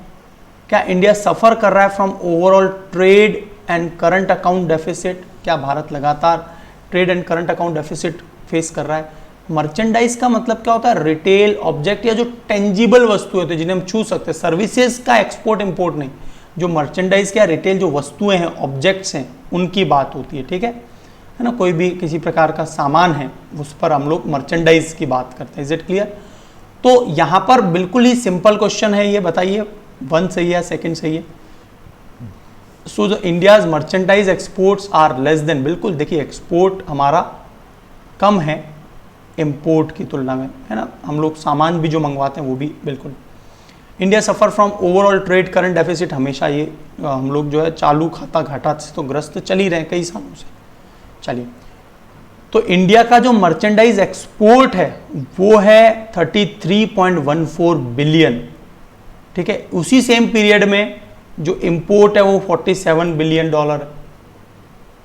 क्या इंडिया सफ़र कर रहा है from overall trade and current account deficit? क्या भारत लगातार trade and current account deficit face कर रहा है? मर्चेंडाइज का मतलब क्या होता है? रिटेल ऑब्जेक्ट या जो टेंजिबल वस्तु होती है जिन्हें हम छू सकते हैं, सर्विसेज का एक्सपोर्ट इंपोर्ट नहीं। जो मर्चेंडाइज क्या रिटेल जो वस्तुएं हैं, ऑब्जेक्ट्स हैं, उनकी बात होती है, ठीक है ना। कोई भी किसी प्रकार का सामान है उस पर हम लोग मर्चेंडाइज की बात करते हैं। Is it clear? तो यहां पर बिल्कुल ही सिंपल क्वेश्चन है, ये बताइए 1 सही है, सेकंड सही है। सो जो India's merchandise exports are less than, बिल्कुल देखिए एक्सपोर्ट हमारा कम है इंपोर्ट की तुलना में, है ना। हम लोग सामान भी जो मंगवाते हैं वो भी बिल्कुल। India suffer from overall trade current deficit, हमेशा ये हम लोग जो है चालू खाता घाटा से तो ग्रस्त चल ही रहे हैं कई सालों से। चलिए, तो इंडिया का जो मर्चेंडाइज एक्सपोर्ट है वो है 33.14 बिलियन, ठीक है। उसी सेम पीरियड में जो इंपोर्ट है वो 47 बिलियन डॉलर है।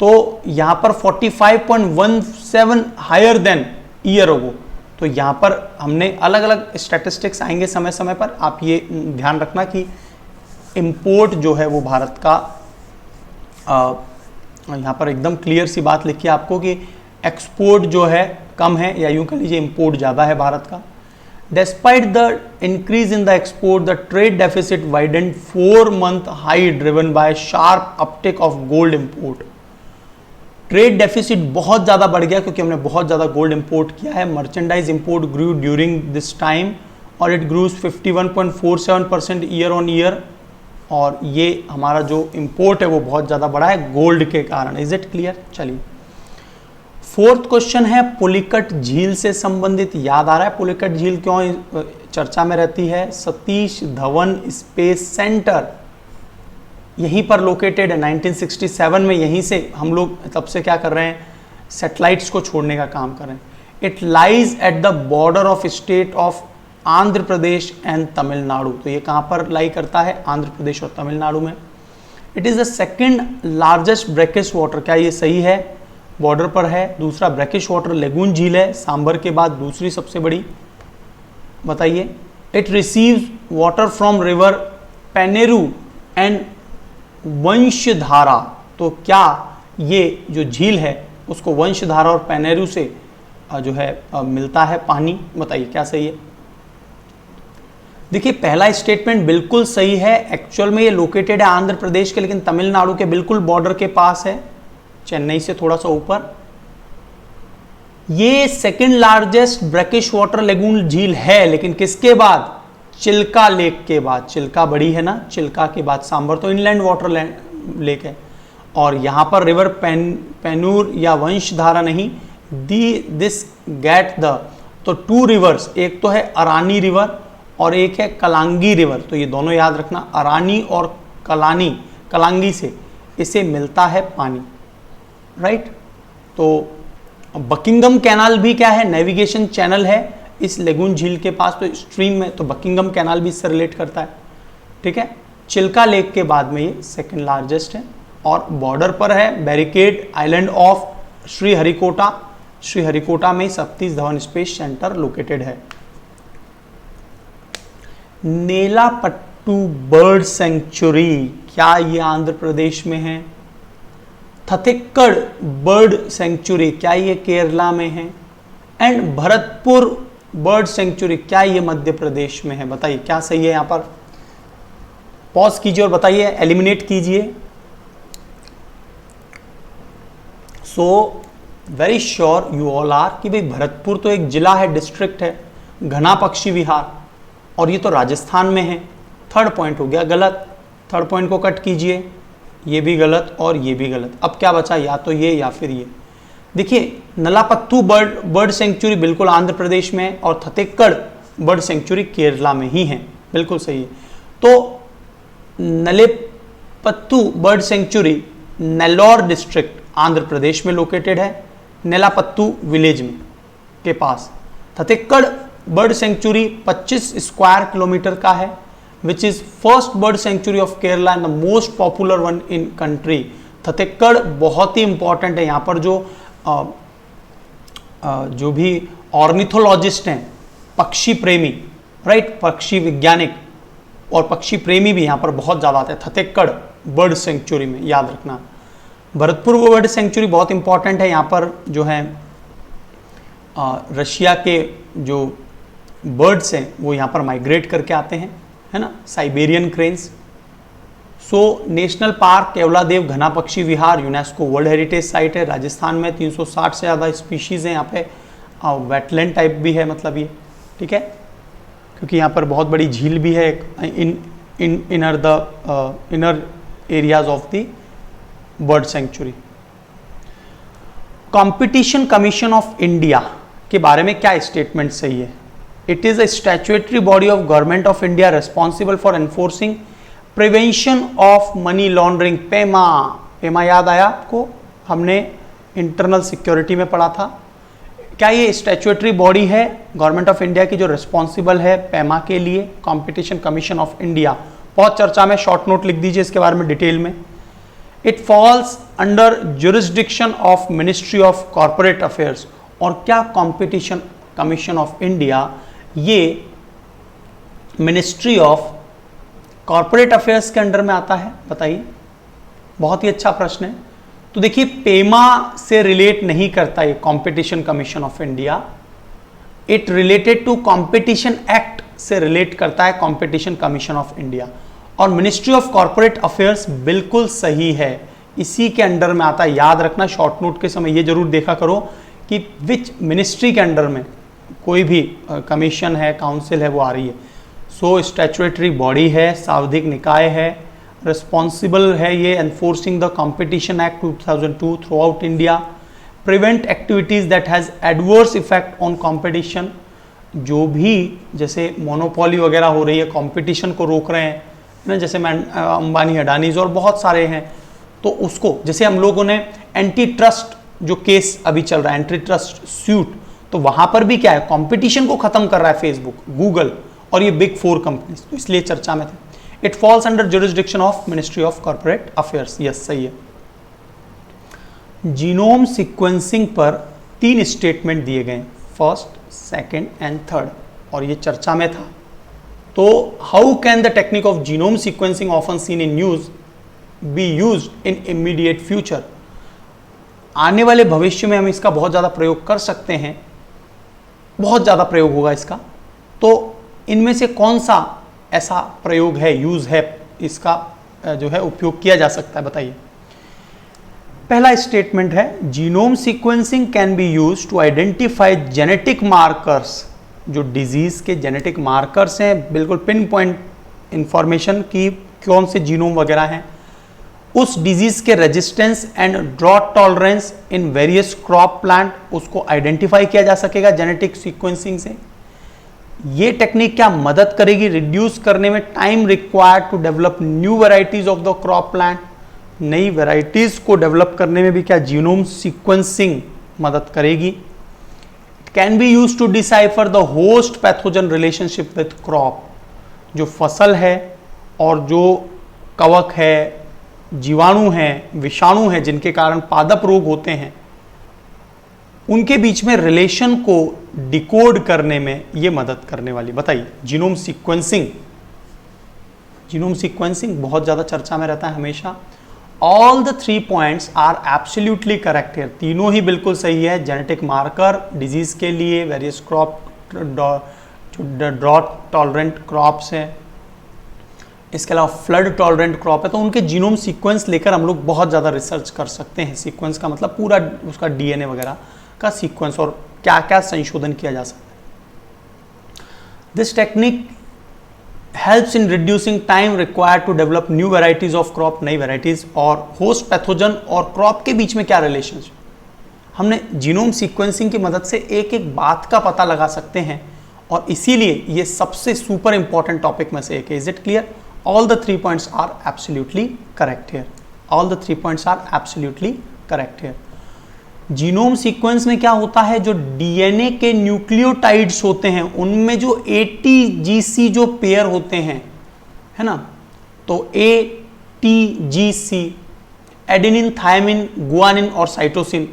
तो यहां पर 45.17 हायर देन ईयर अगो। तो यहां पर हमने अलग अलग स्टैटिस्टिक्स आएंगे समय समय पर, आप ये ध्यान रखना कि इंपोर्ट जो है वो भारत का यहां पर एकदम क्लियर सी बात लिखी है आपको कि एक्सपोर्ट जो है कम है, या यूं कह लीजिए इंपोर्ट ज़्यादा है भारत का। Despite the increase in the export the trade deficit widened 4 month high driven by sharp Uptake of gold import. Trade deficit बहुत ज़्यादा बढ़ गया क्योंकि हमने बहुत ज़्यादा गोल्ड इंपोर्ट किया है। Merchandise import grew during this time और it grows 51.47% year on year, और ये हमारा जो इंपोर्ट है वो बहुत ज़्यादा बढ़ा है गोल्ड के कारण। Is it clear? चलिए, फोर्थ क्वेश्चन है पुलिकट झील से संबंधित। याद आ रहा है पुलिकट झील क्यों चर्चा में रहती है? सतीश धवन स्पेस सेंटर यहीं पर लोकेटेड है। 1967 में यहीं से हम लोग तब से क्या कर रहे हैं, सैटेलाइट्स को छोड़ने का काम कर रहे हैं। It lies at the border of state of Andhra Pradesh and Tamil Nadu. तो ये कहाँ पर लाई करता है? आंध्र प्रदेश और तमिलनाडु में। It is the second largest brackish water, क्या ये सही है? बॉर्डर पर है। दूसरा ब्रैकिश वाटर लेगून झील है, सांबर के बाद दूसरी सबसे बड़ी, बताइए। It receives water from river Penneru and Vamsadhara. तो क्या ये जो झील है उसको वंशधारा और पेनेरू से जो है मिलता है पानी? बताइए क्या सही है? देखिए, पहला स्टेटमेंट बिल्कुल सही है। एक्चुअल में ये लोकेटेड है आंध्र प्रदेश के, लेकिन तमिलनाडु के बिल्कुल बॉर्डर के पास है, चेन्नई से थोड़ा सा ऊपर। ये second largest brackish water lagoon झील है, लेकिन किसके बाद? चिल्का लेक के बाद। चिल्का बड़ी है ना, चिल्का के बाद सांबर तो इनलैंड वाटर लेक है। और यहां पर रिवर पेनूर या वंशधारा नहीं, दिस गेट द, तो 2 रिवर्स, एक तो है अरानी रिवर और एक है कलांगी रिवर। तो ये दोनों याद रखना, अरानी और कलांगी से इसे मिलता है पानी, राइट। तो बकिंगम कैनाल भी क्या है? नेविगेशन चैनल है इस लेगून झील के पास, तो स्ट्रीम में, तो बकिंगम कैनाल भी इससे रिलेट करता है, ठीक है। चिल्का लेक के बाद में ये सेकंड लार्जेस्ट है और बॉर्डर पर है। Barricade island of Sriharikota, Sriharikota में Satish Dhawan space centre located है। नेलापट्टू बर्ड सेंचुरी, क्या ये आंध्र प्रदेश में है? थथिक्कड़ बर्ड सेंचुरी, क्या ये केरला में है? एंड भरतपुर बर्ड सेंचुरी, क्या ये मध्य प्रदेश में है? बताइए क्या सही है? यहां पर पॉज कीजिए और बताइए, एलिमिनेट कीजिए। So very sure you all are कि भाई भरतपुर तो एक जिला है, डिस्ट्रिक्ट है, घना पक्षी विहार, और ये तो राजस्थान में है। थर्ड पॉइंट हो गया गलत, थर्ड पॉइंट को कट कीजिए, ये भी गलत और ये भी गलत। अब क्या बचा? या तो ये या फिर ये। देखिए, नलापत्तू बर्ड सेंचुरी बिल्कुल आंध्र प्रदेश में है और थथिक्कड़ बर्ड सेंचुरी केरला में ही है, बिल्कुल सही है। तो Nelapattu bird sanctuary Nellore district Andhra Pradesh में लोकेटेड है, नेलापत्तू विलेज में के पास। Thattekad bird sanctuary 25 square kilometre का है, which is first bird sanctuary of Kerala and the most popular one in country. Chhattisgarh बहुत ही इंपॉर्टेंट है। यहाँ पर जो भी ऑर्निथोलॉजिस्ट हैं, पक्षी प्रेमी, राइट, पक्षी वैज्ञानिक और पक्षी प्रेमी भी यहाँ पर बहुत ज़्यादा आते हैं छत्तीसगढ़ बर्ड सेंचुरी में, याद रखना। भरतपुर बर्ड सेंचुरी बहुत इंपॉर्टेंट है। यहाँ पर जो है रशिया के जो बर्ड्स हैं वो यहाँ पर माइग्रेट करके आते हैं, है ना, Siberian cranes. So national park Keoladeo घना पक्षी विहार यूनेस्को वर्ल्ड हेरिटेज साइट है। राजस्थान में 360 से ज़्यादा स्पीशीज़ हैं यहाँ पे। वेटलैंड टाइप भी है मतलब ये, ठीक है, क्योंकि यहाँ पर बहुत बड़ी झील भी है inner areas of the bird sanctuary. Competition commission of India के बारे में क्या स्टेटमेंट सही है? It is a statutory body of government of India responsible for enforcing prevention of money laundering. Pema, Pema याद आया आपको, हमने इंटरनल सिक्योरिटी में पढ़ा था। क्या ये स्टैट्यूटरी बॉडी है गवर्नमेंट ऑफ इंडिया की जो रिस्पॉन्सिबल है पेमा के लिए? कंपटीशन कमीशन ऑफ इंडिया, बहुत चर्चा में, शॉर्ट नोट लिख दीजिए इसके बारे में डिटेल में। It falls under jurisdiction of ministry of corporate affairs. और क्या कंपटीशन कमीशन ऑफ इंडिया ये मिनिस्ट्री ऑफ कॉर्पोरेट अफेयर्स के अंडर में आता है? बताइए, बहुत ही अच्छा प्रश्न है। तो देखिए, पेमा से रिलेट नहीं करता ये competition commission of India, it related to competition act से रिलेट करता है कंपटीशन कमीशन ऑफ इंडिया। और मिनिस्ट्री ऑफ कॉर्पोरेट अफेयर्स बिल्कुल सही है, इसी के अंडर में आता है। याद रखना, शॉर्ट नोट के समय ये जरूर देखा करो कि विच मिनिस्ट्री के अंडर में कोई भी कमीशन है, काउंसिल है, वो आ रही है। सो स्टैट्यूटरी बॉडी है, सांविधिक निकाय है, रिस्पॉन्सिबल है ये enforcing the competition act 2002 through out India, prevent activities that has adverse effect on competition. जो भी जैसे मोनोपोली वगैरह हो रही है, कंपटीशन को रोक रहे हैं ना, जैसे अंबानी, अडानीज और बहुत सारे हैं, तो उसको, जैसे हम लोगों ने एंटी ट्रस्ट जो केस अभी चल रहा है, एंटी ट्रस्ट सूट, तो वहां पर भी क्या है, कंपटीशन को खत्म कर रहा है फेसबुक, गूगल और ये बिग 4 कंपनीज, तो इसलिए चर्चा में थे। It falls under jurisdiction of ministry of corporate affairs. Yes, सही है। जीनोम सीक्वेंसिंग पर 3 स्टेटमेंट दिए गए, फर्स्ट, सेकंड एंड थर्ड, और ये चर्चा में था। तो how can the technique of genome sequencing often seen in news be used in immediate future? आने वाले भविष्य में हम इसका बहुत ज़्यादा प्रयोग कर सकते हैं, बहुत ज़्यादा प्रयोग होगा इसका। तो इनमें से कौन सा ऐसा प्रयोग है, यूज है, इसका जो है उपयोग किया जा सकता है? बताइए। पहला स्टेटमेंट है, genome sequencing can be used to identify genetic markers. जो डिजीज के जेनेटिक मार्कर्स हैं, बिल्कुल पिन पॉइंट इंफॉर्मेशन की कौन से जीनोम वगैरह हैं, उस डिजीज के resistance and drought tolerance in various crop plant, उसको आइडेंटिफाई किया जा सकेगा जेनेटिक सीक्वेंसिंग से। ये टेक्निक क्या मदद करेगी? रिड्यूस करने में time required to develop new varieties of the crop plant. नई वेराइटीज को डेवलप करने में भी क्या जीनोम सीक्वेंसिंग मदद करेगी? Can be use to decipher the host pathogen relationship with crop. जो फसल है और जो कवक है, जीवाणु हैं, विषाणु हैं, जिनके कारण पादप रोग होते हैं, उनके बीच में रिलेशन को डिकोड करने में ये मदद करने वाली। बताइए, जीनोम सीक्वेंसिंग। जीनोम सीक्वेंसिंग बहुत ज़्यादा चर्चा में रहता है हमेशा। All the 3 points are absolutely correct है, तीनों ही बिल्कुल सही है। जेनेटिक मार्कर डिजीज के लिए, various crop, drought tolerant crops हैं, इसके अलावा फ्लड टॉलरेंट क्रॉप है, तो उनके जीनोम सीक्वेंस लेकर हम लोग बहुत ज़्यादा रिसर्च कर सकते हैं। सीक्वेंस का मतलब पूरा उसका डीएनए वगैरह का सीक्वेंस और क्या क्या संशोधन किया जा सकता है। This technique helps in reducing time required to develop new varieties of crop, नई वेराइटीज। और होस्ट पैथोजन और क्रॉप के बीच में क्या रिलेशनशिप, हमने जीनोम सीक्वेंसिंग की मदद से एक एक बात का पता लगा सकते हैं, और इसीलिए ये सबसे सुपर इंपॉर्टेंट टॉपिक में से एक है। Is it clear? All the 3 points are absolutely correct here. All the 3 points are absolutely correct here. Genome sequence में क्या होता है, जो डीएनए के न्यूक्लियोटाइड्स होते हैं उनमें जो ATGC जो पेयर होते हैं, है ना, तो ATGC, एडेनिन, थायमिन, गुआनिन और साइटोसिन,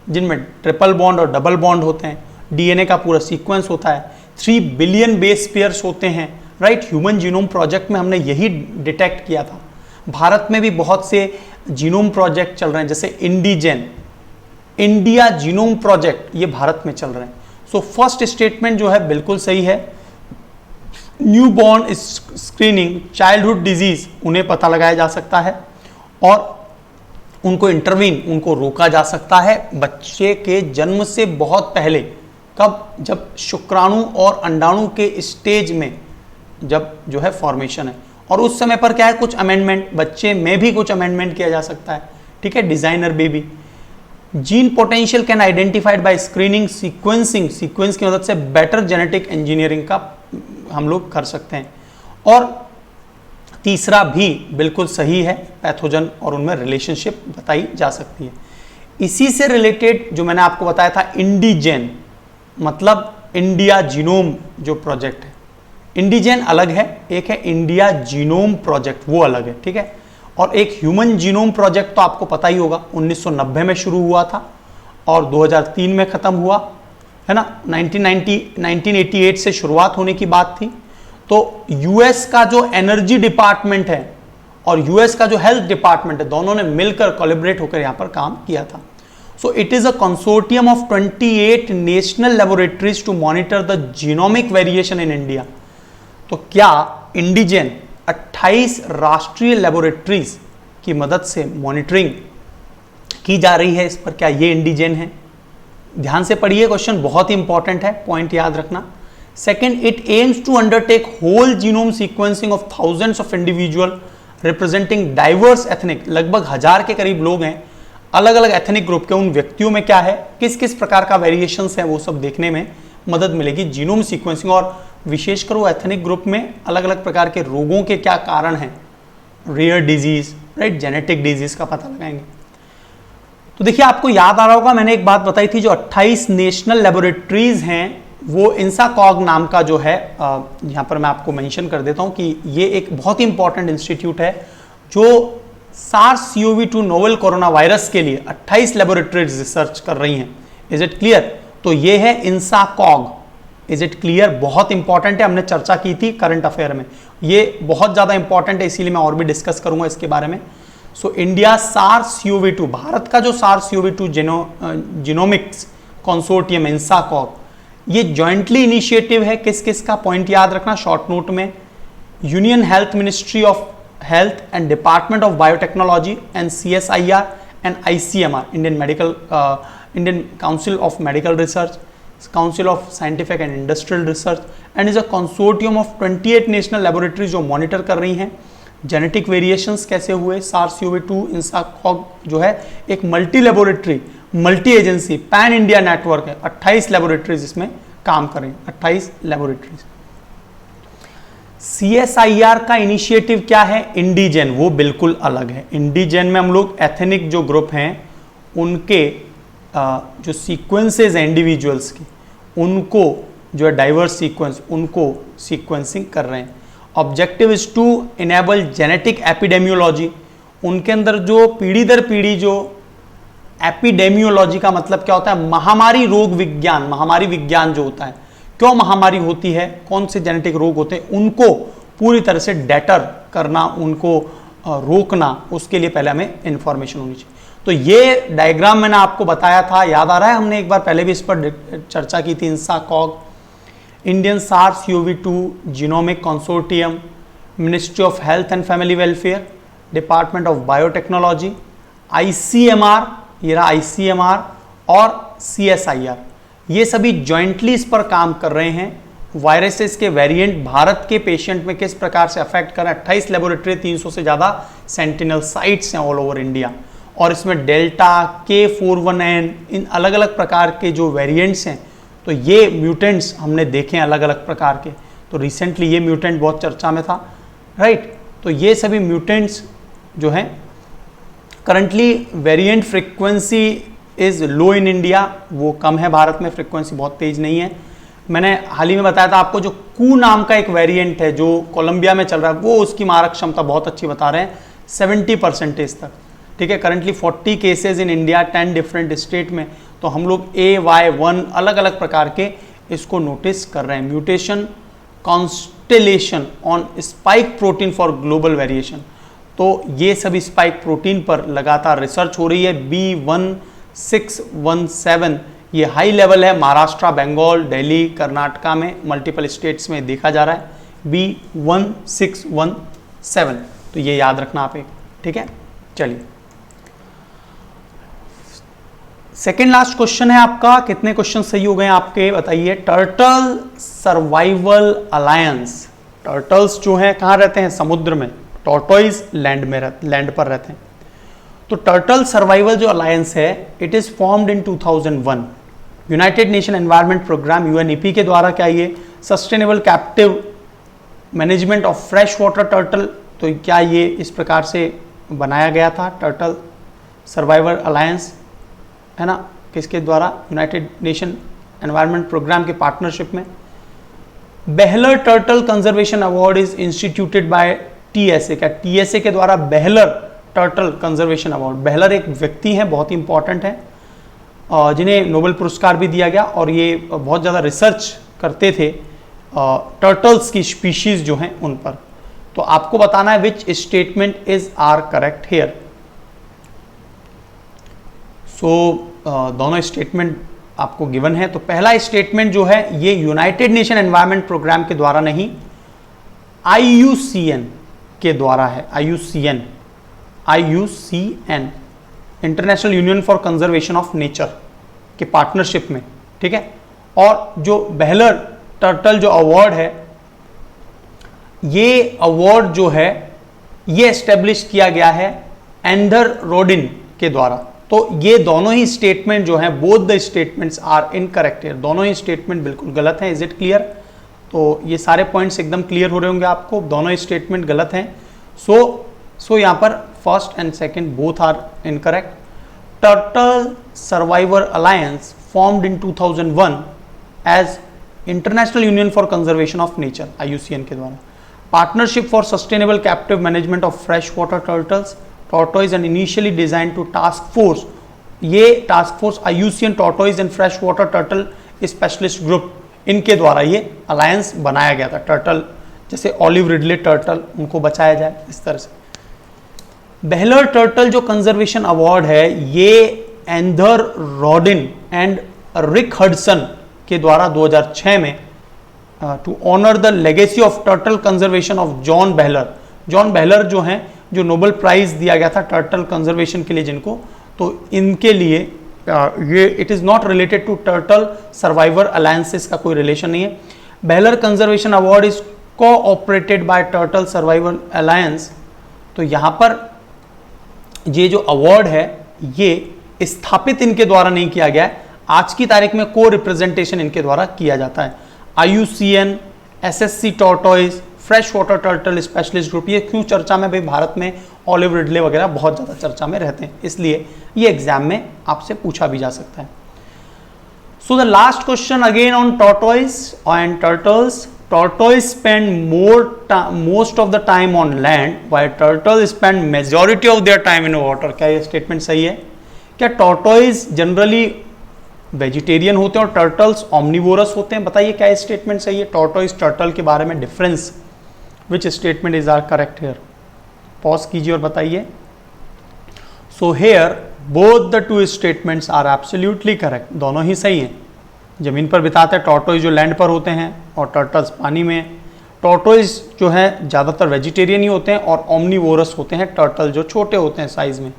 जिनमें ट्रिपल बॉन्ड और डबल बॉन्ड होते हैं, डीएनए का पूरा सीक्वेंस होता है, 3 बिलियन बेस पेयर्स होते हैं, राइट। ह्यूमन जीनोम प्रोजेक्ट में हमने यही डिटेक्ट किया था। भारत में भी बहुत से जीनोम प्रोजेक्ट चल रहे हैं, जैसे इंडिजेन, इंडिया जीनोम प्रोजेक्ट, ये भारत में चल रहे हैं। सो फर्स्ट स्टेटमेंट जो है बिल्कुल सही है, न्यूबॉर्न स्क्रीनिंग, चाइल्डहुड डिजीज उन्हें पता लगाया जा सकता है और उनको इंटरवीन, उनको रोका जा सकता है बच्चे के जन्म से बहुत पहले। कब? जब शुक्राणु और अंडाणु के स्टेज में जब जो है फॉर्मेशन है, और उस समय पर क्या है, कुछ अमेंडमेंट, बच्चे में भी कुछ अमेंडमेंट किया जा सकता है, ठीक है, designer baby. Gene potential can identified by screening, sequencing, sequence की मदद से बेटर जेनेटिक इंजीनियरिंग का हम लोग कर सकते हैं। और तीसरा भी बिल्कुल सही है, पैथोजन और उनमें रिलेशनशिप बताई जा सकती है। इसी से रिलेटेड जो मैंने आपको बताया था इंडिजेन, मतलब इंडिया जीनोम जो प्रोजेक्ट है, इंडिजेन अलग है, एक है इंडिया जीनोम प्रोजेक्ट, वो अलग है, ठीक है। और एक ह्यूमन जीनोम प्रोजेक्ट तो आपको पता ही होगा, 1990 में शुरू हुआ था और 2003 में खत्म हुआ, है ना। 1988 से शुरुआत होने की बात थी। तो यूएस का जो एनर्जी डिपार्टमेंट है और यूएस का जो हेल्थ डिपार्टमेंट है, दोनों ने मिलकर कोलैबोरेट होकर यहां पर काम किया था। So it is a consortium of 28 national laboratories to monitor the genomic variation in India. तो क्या इंडिजेन 28 राष्ट्रीय लेबोरेटरीज की मदद से मॉनिटरिंग की जा रही है इस पर, क्या ये इंडिजेन है? ध्यान से पढ़िए, क्वेश्चन बहुत ही इंपॉर्टेंट है, पॉइंट याद रखना। Second, it aims to undertake whole genome sequencing of thousands of individual representing diverse ethnic, लगभग 1000 के करीब लोग हैं अलग अलग एथनिक ग्रुप के। उन व्यक्तियों में क्या है, किस किस प्रकार का वेरिएशंस है, वो सब देखने में मदद मिलेगी जीनोम सीक्वेंसिंग। और विशेषकर वो एथनिक ग्रुप में अलग अलग प्रकार के रोगों के क्या कारण हैं, rare disease, right, genetic disease का पता लगाएंगे। तो देखिए, आपको याद आ रहा होगा, मैंने एक बात बताई थी, जो 28 नेशनल लेबोरेटरीज हैं वो इंसाकॉग नाम का जो है, यहां पर मैं आपको मेंशन कर देता हूं कि ये एक बहुत ही इंपॉर्टेंट इंस्टीट्यूट है जो SARS-CoV-2 नोवेल कोरोना वायरस के लिए 28 लेबोरेटरीज रिसर्च कर रही हैं। Is it clear? तो ये है इंसाकॉग। Is it clear? बहुत इंपॉर्टेंट है, हमने चर्चा की थी करंट अफेयर में, ये बहुत ज्यादा इंपॉर्टेंट है, इसीलिए मैं और भी डिस्कस करूंगा इसके बारे में। सो इंडिया SARS-CoV-2, भारत का जो SARS-CoV-2 जीनोमिक्स कंसोर्टियम इंसाकॉग, ये जॉइंटली इनिशिएटिव है। किस किस का? पॉइंट याद रखना शॉर्ट नोट में। Union health ministry of health and department of biotechnology and CSIR and ICMR, Indian council of medical research, council of scientific and industrial research, and is a consortium of 28 national laboratories जो monitor कर रही हैं genetic variations कैसे हुए। SARS-CoV-2 INSACOG जो है एक multi laboratory, multi agency, pan India network है, 28 लेबोरेटरीज इसमें काम करें, 28 लेबोरेटरीज। CSIR का इनिशिएटिव क्या है? इंडिजेन, वो बिल्कुल अलग है। इंडिजेन में हम लोग एथनिक जो ग्रुप हैं उनके जो सीक्वेंसेज हैं इंडिविजुअल्स की, उनको जो है डाइवर्स सीक्वेंस, उनको सीक्वेंसिंग कर रहे हैं। Objective is to enable genetic epidemiology, उनके अंदर जो पीढ़ी दर पीढ़ी जो एपिडेमियोलॉजी का मतलब क्या होता है? महामारी रोग विज्ञान, महामारी विज्ञान जो होता है, क्यों महामारी होती है, कौन से जेनेटिक रोग होते हैं, उनको पूरी तरह से डेटर करना, उनको रोकना, उसके लिए पहले हमें इंफॉर्मेशन होनी चाहिए। तो ये डायग्राम मैंने आपको बताया था, याद आ रहा है, हमने एक बार पहले भी इस पर चर्चा की थी। INSACOG, Indian SARS-CoV-2 genomic consortium, ministry of health and family welfare, department of biotechnology, ICMR, ये रहा ICMR, और CSIR, ये सभी जॉइंटली इस पर काम कर रहे हैं। वायरसेस के वेरिएंट भारत के पेशेंट में किस प्रकार से अफेक्ट कर रहे हैं। 28 लेबोरेटरी, 300 से ज़्यादा सेंटिनल साइट्स हैं ऑल ओवर इंडिया, और इसमें डेल्टा, K41N, इन अलग अलग प्रकार के जो वेरिएंट्स हैं, तो ये म्यूटेंट्स हमने देखे हैं अलग अलग प्रकार के। तो रिसेंटली ये म्यूटेंट बहुत चर्चा में था, राइट। तो ये सभी म्यूटेंट्स जो हैं, currently variant frequency is low in India, वो कम है भारत में, फ्रीक्वेंसी बहुत तेज नहीं है। मैंने हाल ही में बताया था आपको, जो कू नाम का एक वेरिएंट है जो कोलंबिया में चल रहा है, वो उसकी मारक क्षमता बहुत अच्छी बता रहे हैं, 70% तक, ठीक है। Currently 40 cases in India, 10 different state में। तो हम लोग AY1 अलग अलग प्रकार के इसको नोटिस कर रहे हैं। Mutation constellation on spike protein for global variation, तो ये सभी स्पाइक प्रोटीन पर लगातार रिसर्च हो रही है। B1617 ये हाई लेवल है, महाराष्ट्र, बंगाल, दिल्ली, कर्नाटका में, मल्टीपल स्टेट्स में देखा जा रहा है। B1617, तो ये याद रखना आप एक, ठीक है। चलिए सेकेंड लास्ट क्वेश्चन है आपका, कितने क्वेश्चन सही हो गए आपके बताइए। टर्टल सर्वाइवल अलायंस, टर्टल्स जो हैं कहाँ रहते हैं, समुद्र में, टॉर्टोइज लैंड में लैंड पर रहते हैं। तो टर्टल सर्वाइवल जो अलायंस है, it is formed in 2001, United Nation Environment Programme UNEP के द्वारा। क्या ये sustainable captive management of fresh water turtle, तो क्या ये इस प्रकार से बनाया गया था टर्टल सर्वाइवल अलायंस, है ना, किसके द्वारा, यूनाइटेड नेशन एनवायरनमेंट प्रोग्राम के पार्टनरशिप में। Behler turtle conservation award is instituted by TSA, क्या टीएसए के द्वारा Behler turtle conservation award, Behler एक व्यक्ति है, बहुत ही इंपॉर्टेंट है, जिन्हें नोबेल पुरस्कार भी दिया गया, और ये बहुत ज़्यादा रिसर्च करते थे टर्टल्स की स्पीशीज जो हैं उन पर। तो आपको बताना है which statement is are correct here. So दोनों स्टेटमेंट आपको गिवन है। तो पहला स्टेटमेंट जो है ये यूनाइटेड नेशन एनवायरनमेंट प्रोग्राम के द्वारा नहीं, IUCN के द्वारा है। IUCN International Union for Conservation of nature के पार्टनरशिप में, ठीक है। और जो बेहलर टर्टल जो अवार्ड है, ये अवार्ड जो है ये एस्टेब्लिश किया गया है एंडर रोडिन के द्वारा। तो ये दोनों ही स्टेटमेंट जो हैं, both the statements are incorrect है, दोनों ही स्टेटमेंट बिल्कुल गलत हैं। Is it clear? तो ये सारे पॉइंट्स एकदम क्लियर हो रहे होंगे आपको, दोनों ही स्टेटमेंट गलत हैं। सो यहाँ पर first and second both are incorrect. Turtle survivor alliance formed in 2001 as International Union for Conservation of Nature, IUCN के द्वारा। Partnership for sustainable captive management of fresh water turtles tortoise and initially designed to task force, ये task force IUCN tortoise and fresh water turtle specialist group, इनके द्वारा ये alliance बनाया गया था। Turtle जैसे ऑलिव रिडले टर्टल, उनको बचाया जाए इस तरह से। बेहलर टर्टल जो कंजर्वेशन अवार्ड है, ये Anders Rhodin and Rick Hudson के द्वारा 2006 में to honour the legacy of turtle conservation of John Behler. John Behler जो हैं, जो नोबेल प्राइज दिया गया था टर्टल कंजर्वेशन के लिए जिनको, तो इनके लिए ये it is not related to turtle survivor alliances का कोई रिलेशन नहीं है। Behler conservation award is cooperated by turtle survivor alliance. तो यहाँ पर ये जो अवार्ड है ये स्थापित इनके द्वारा नहीं किया गया है, आज की तारीख में को रिप्रेजेंटेशन इनके द्वारा किया जाता है। IUCN, SSC tortoise, fresh water turtle specialist group, ये क्यों चर्चा में, भाई भारत में ऑलिव रिडले वगैरह बहुत ज़्यादा चर्चा में रहते हैं, इसलिए ये एग्जाम में आपसे पूछा भी जा सकता है। So the last question again on tortoise and turtles. Tortoise spend most of the time on land while turtle spend majority of their time in water. क्या ये स्टेटमेंट सही है? क्या टॉर्टोइज जनरली वेजिटेरियन होते हैं और टर्टल्स ऑमनिवोरस होते हैं? बताइए क्या ये स्टेटमेंट सही है? टॉर्टोइज टर्टल के बारे में difference, which statement is are correct here? Pause कीजिए और बताइए। So here both the two statements are absolutely correct, दोनों ही सही हैं। जमीन पर बिताते हैं टॉर्टोइज जो लैंड पर होते हैं और टर्टल्स पानी में। टॉर्टोइज जो है ज़्यादातर वेजिटेरियन ही होते हैं और ओमनिवोरस होते हैं टर्टल जो छोटे होते हैं साइज में।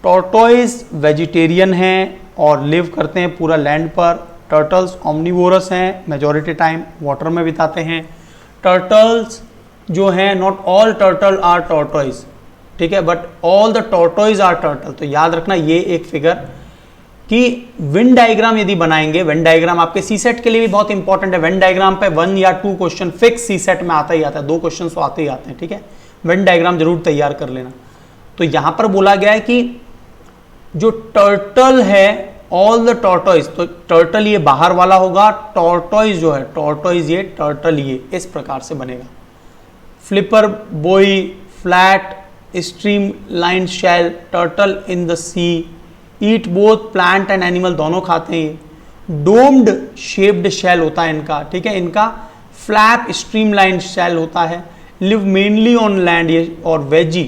टॉर्टोइज वेजिटेरियन हैं और लिव करते हैं पूरा लैंड पर। टर्टल्स ओमनिवोरस हैं, मेजॉरिटी टाइम वाटर में बिताते हैं। टर्टल्स जो हैं, not all turtle are tortoise, ठीक है, but all the tortoise are turtle. तो याद रखना ये एक फिगर कि वेन डायग्राम यदि बनाएंगे, वेन डायग्राम आपके सीसेट के लिए भी बहुत इंपॉर्टेंट है। वेन डायग्राम पे 1 या 2 क्वेश्चन फिक्स सीसेट में आता ही आता है, 2 क्वेश्चन तो आते ही आते हैं, ठीक है। वेन डायग्राम जरूर तैयार कर लेना। तो यहां पर बोला गया है कि जो टर्टल है, ऑल द टॉर्टोइज, तो टर्टल ये बाहर वाला होगा, टॉर्टोइज जो है, टॉर्टोइज ये, टर्टल ये, इस प्रकार से बनेगा। Flipper boy, flat streamline shell, turtle in the sea, eat both plant and animal, दोनों खाते हैं। डोम्ड शेप्ड शेल होता है इनका, ठीक है, इनका फ्लैप स्ट्रीम लाइन शेल होता है। लिव मेनली ऑन लैंड, ये और वेजी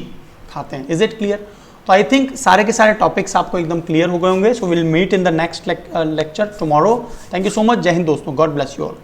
खाते हैं। Is it clear? तो आई थिंक सारे के सारे टॉपिक्स आपको एकदम क्लियर हो गए होंगे। So will meet in the next lecture tomorrow. Thank you so much. जय हिंद दोस्तों, गॉड ब्लेस यू ऑल।